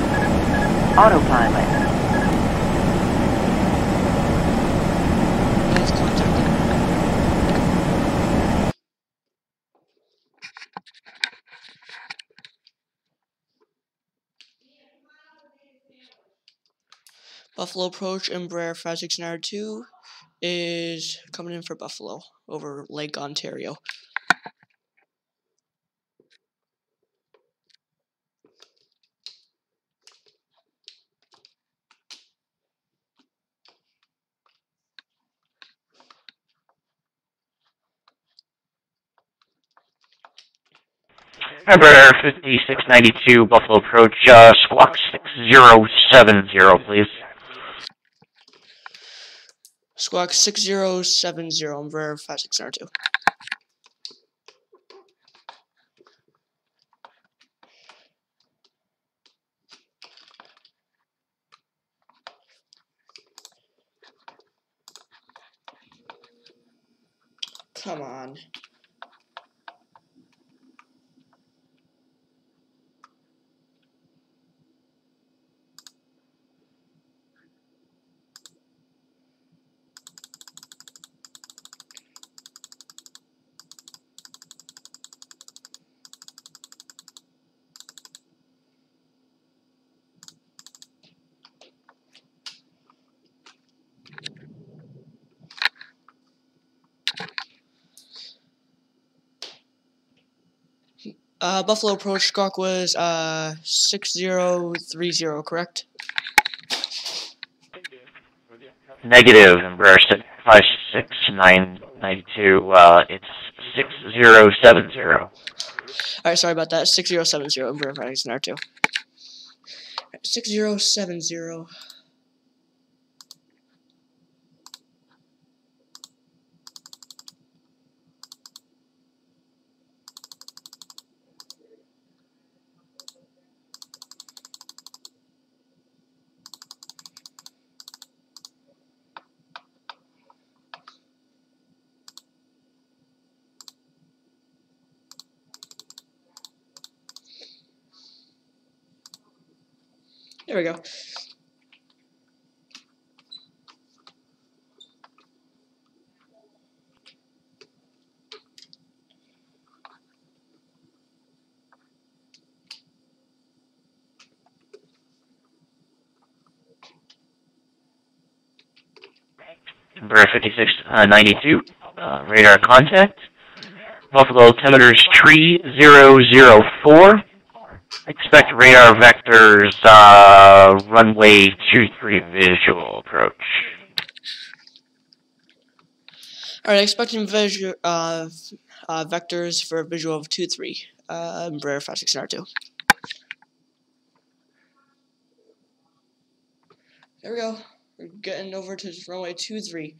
Autopilot. Let's contact it. Buffalo approach, Embraer 5692 is coming in for Buffalo over Lake Ontario. Embraer 5692 Buffalo approach, squawk 6070, please. Squawk 6070, Embraer 5692. Come on. Buffalo approach, squawk was 6030, correct? Negative, Embraer 56992, it's 6070. Alright, sorry about that. 6070, Embraer 5692. 6070. There we go. Embraer 5692, radar contact. Buffalo altimeter's 3004. Expect radar vectors, runway 23 visual approach. Alright, expecting vectors for visual of 23. Embraer 5692. There we go. We're getting over to runway 23.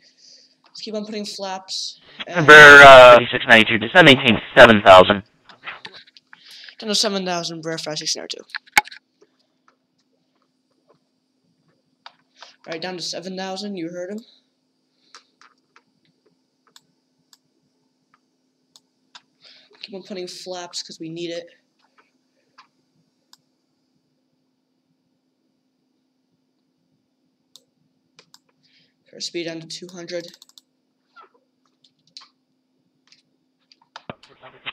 Let's keep on putting flaps. Embraer 5692, does that maintain 7,000? Down to 7,000, Embraer 5692. Alright, down to 7,000, you heard him. Keep on putting flaps because we need it. Our speed down to 200.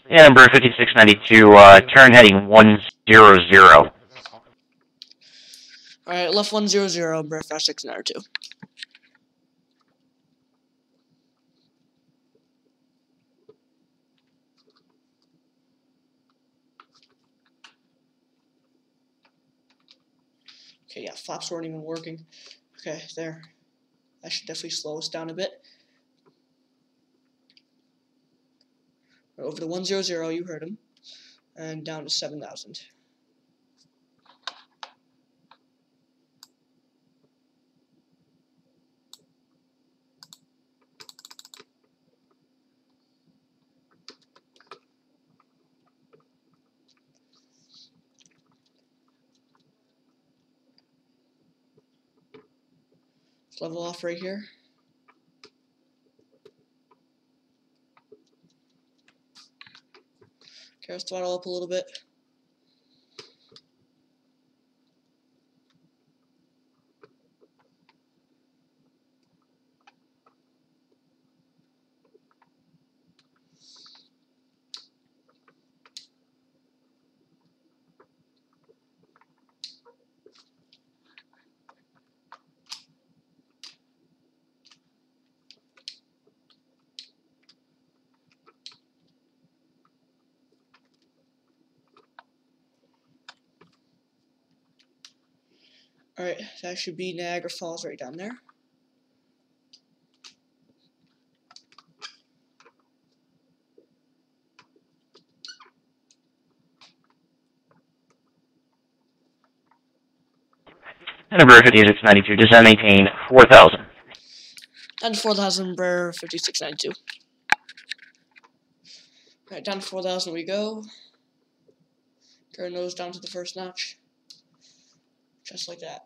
Yeah, Embraer 5692, turn heading 100. Alright, left 100, Embraer 5692. Okay, yeah, flaps weren't even working. Okay, there. That should definitely slow us down a bit. We're over to 100, you heard him. And down to 7,000. Let's level off right here. Okay, let's throttle up a little bit. Alright, that should be Niagara Falls right down there. And Embraer 5692, descend maintain 4,000. Down to 4,000, Embraer 5692. Alright, down to 4,000 we go. Get our nose down to the first notch. Just like that.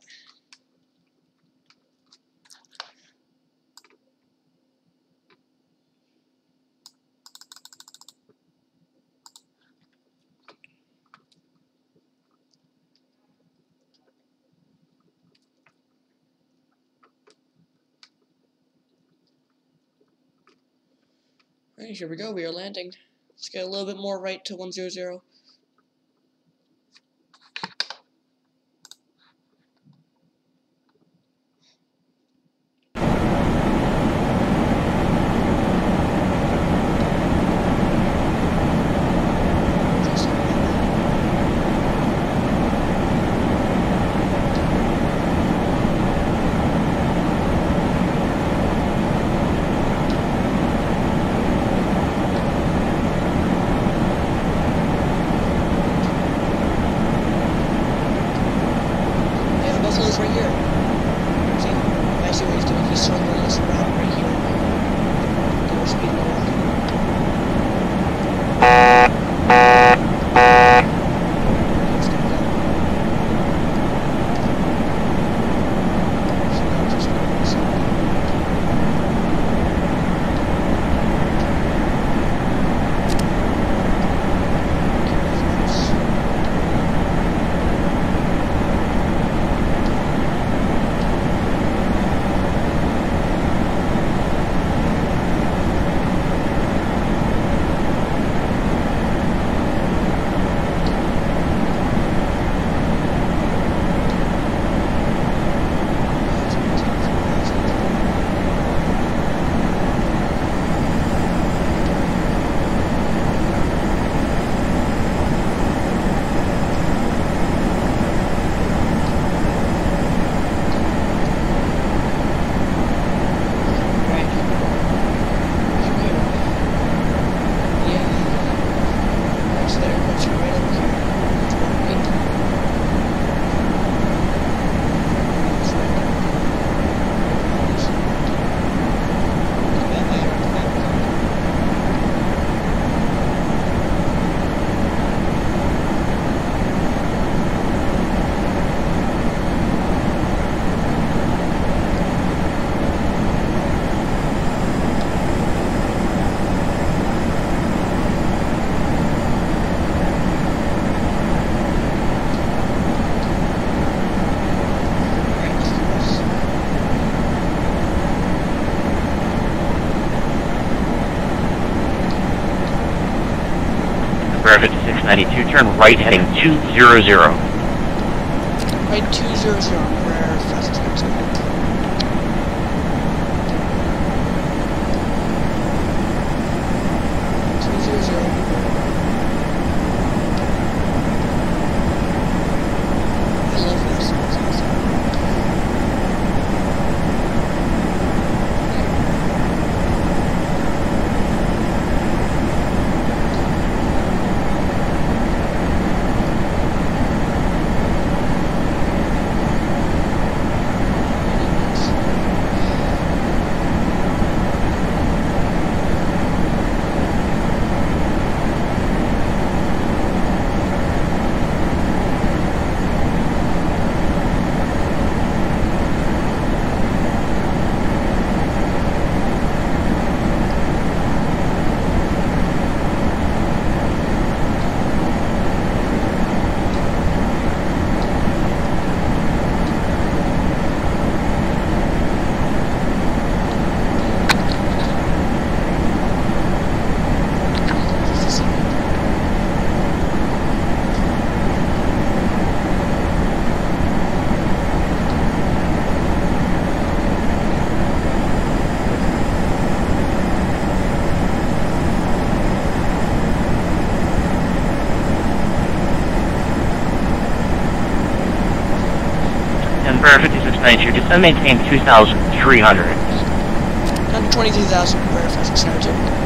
Alright, here we go, we are landing. Let's get a little bit more right to 100. Right here. See? I see what he's doing. He's circling this around right here. Get our speed lower. Let's go down. So now just go this way. Embraer 5692, turn right heading 200. Right 200, Embraer 5692. 692, descend maintain 2,300. Down to 23,000, verify 692.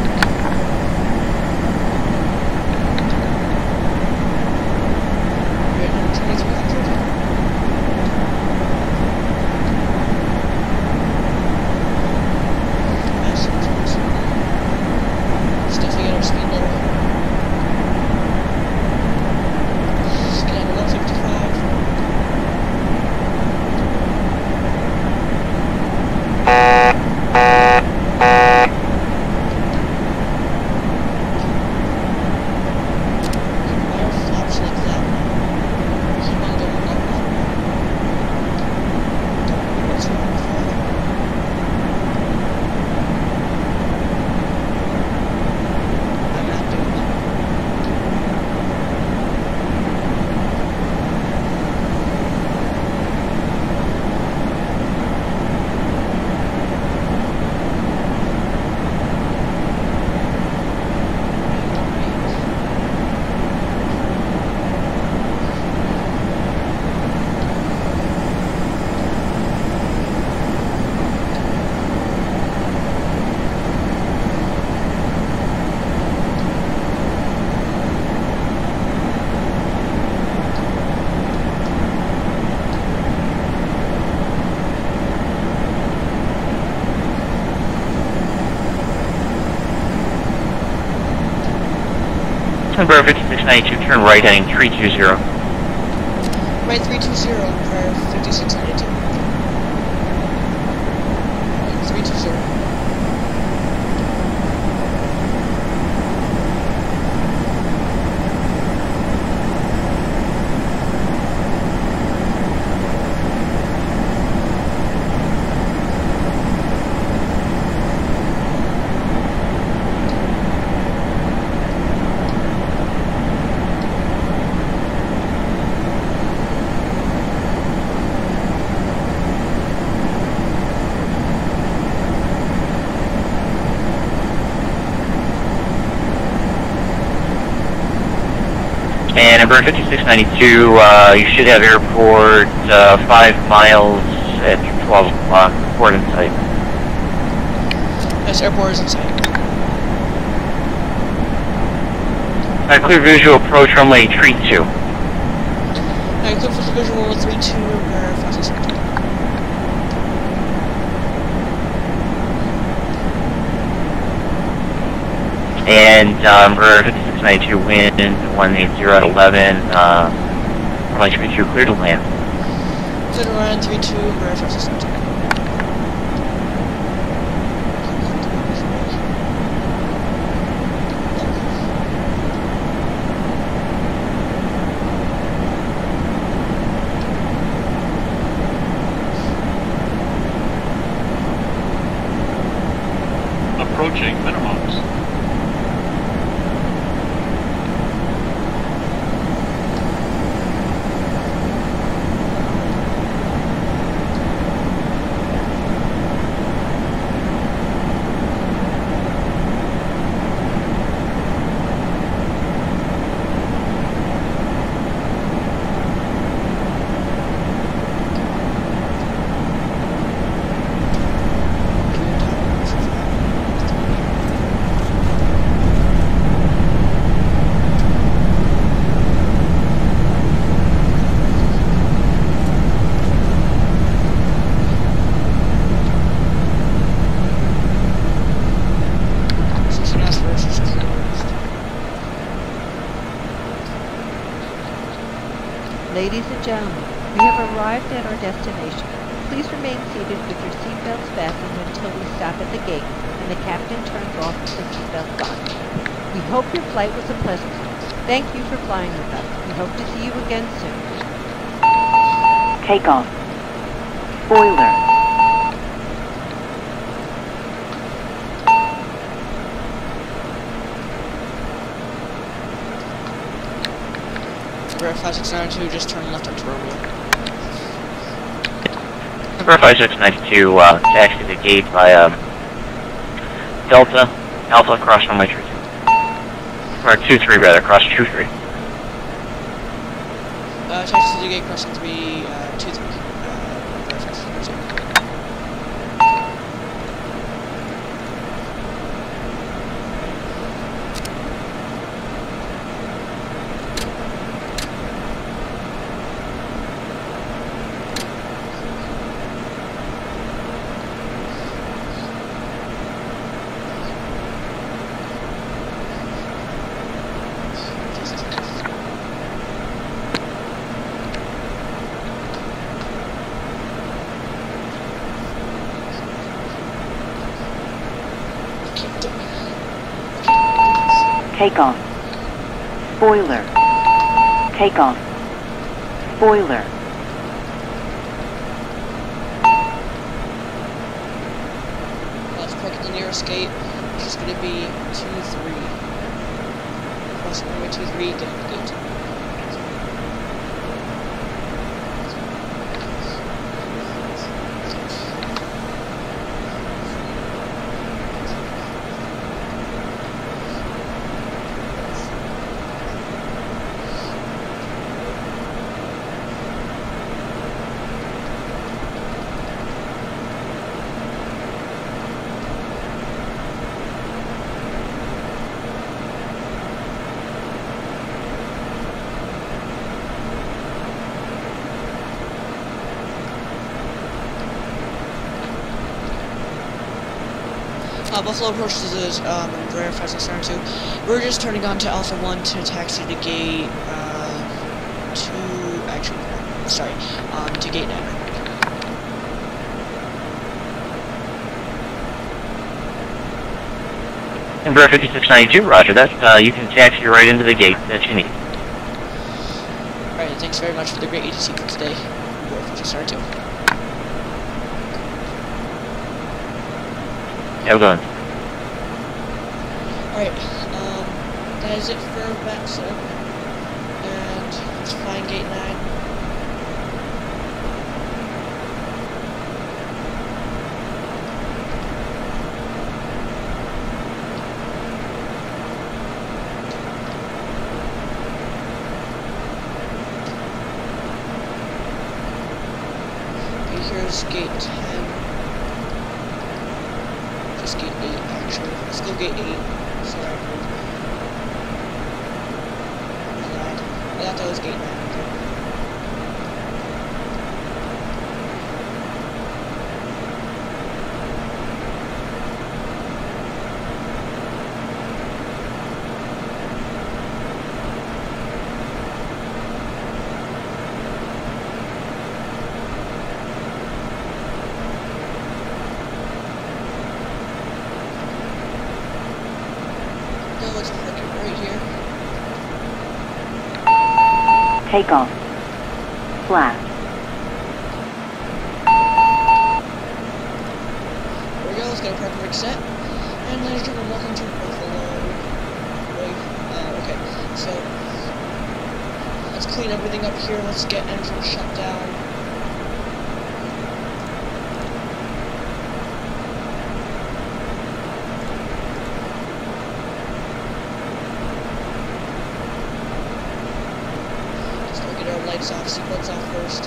Number 5692, turn right heading 320. Right 320 for 5692. 320. And number 5692, you should have airport 5 miles at 12 o'clock. Port in sight. Yes, airport is in sight. Clear visual approach runway 32. Alright, clear for the visual 32 and verify 692. And number 5692, wind 180 at 11. Runway 32, clear to land. Clear to land 32 and verify 692. Approaching minimums. Ladies and gentlemen, we have arrived at our destination. Please remain seated with your seatbelts fastened until we stop at the gate and the captain turns off the seatbelt sign. We hope your flight was a pleasant one. Thank you for flying with us. We hope to see you again soon. Takeoff. Spoiler. Verify 692, just turn left onto Romeo. Verify 692, taxi the gate by Delta, Alpha, cross runway 32. Or 23 rather, cross 23. Taxi to the gate, crossing 3, 23. Verify 692. Take off. Spoiler. Take off. Spoiler. Let's park at the nearest gate, which is going to be 2-3. Cross the runway 2-3, get in the gate. Buffalo approaches is rare 5692. We're just turning on to Alpha 1 to taxi to gate to gate 9. Embraer 5692, roger that. You can taxi right into the gate that you need. Alright, thanks very much for the great ETC for today. Embraer 5692. Have a good one. Alright, that is it for Vatsim. And let's find gate 9. Okay, here's gate 10. Just gate 8 actually. Let's go gate 8. Sorry, I lied. I thought that was gate 9. Okay. Let's park it right here. Take off. Flat. There we go, let's get a park rig set. And ladies and gentlemen, welcome to Buffalo. Okay, so let's clean everything up here. Let's get engine shut down. Lights off, seatbelts off first.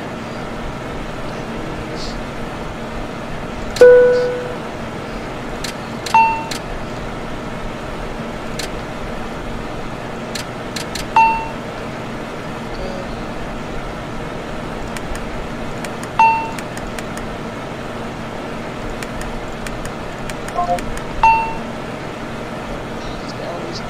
Let's get all these off.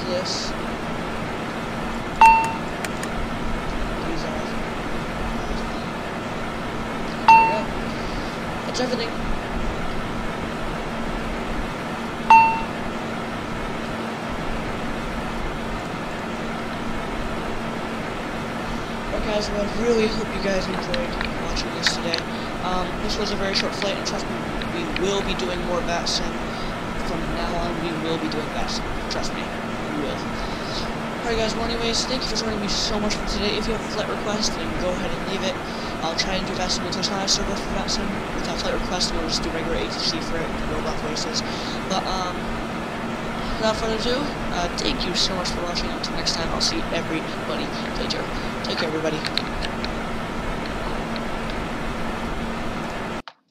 This. These off. There we go. That's everything. Alright guys, well, I really hope you guys enjoyed watching this today. This was a very short flight, and trust me, we will be doing more Vatsim. From now on, we will be doing Vatsim. Trust me. Alright guys, well anyways, thank you for joining me so much for today. If you have a flight request, then go ahead and leave it. I'll try and do Vatsim until it's not a server for Vatsim. Without flight request, we'll just do regular ATC for it, robot voices. But, without further ado, thank you so much for watching. Until next time, I'll see everybody later. Take care, everybody.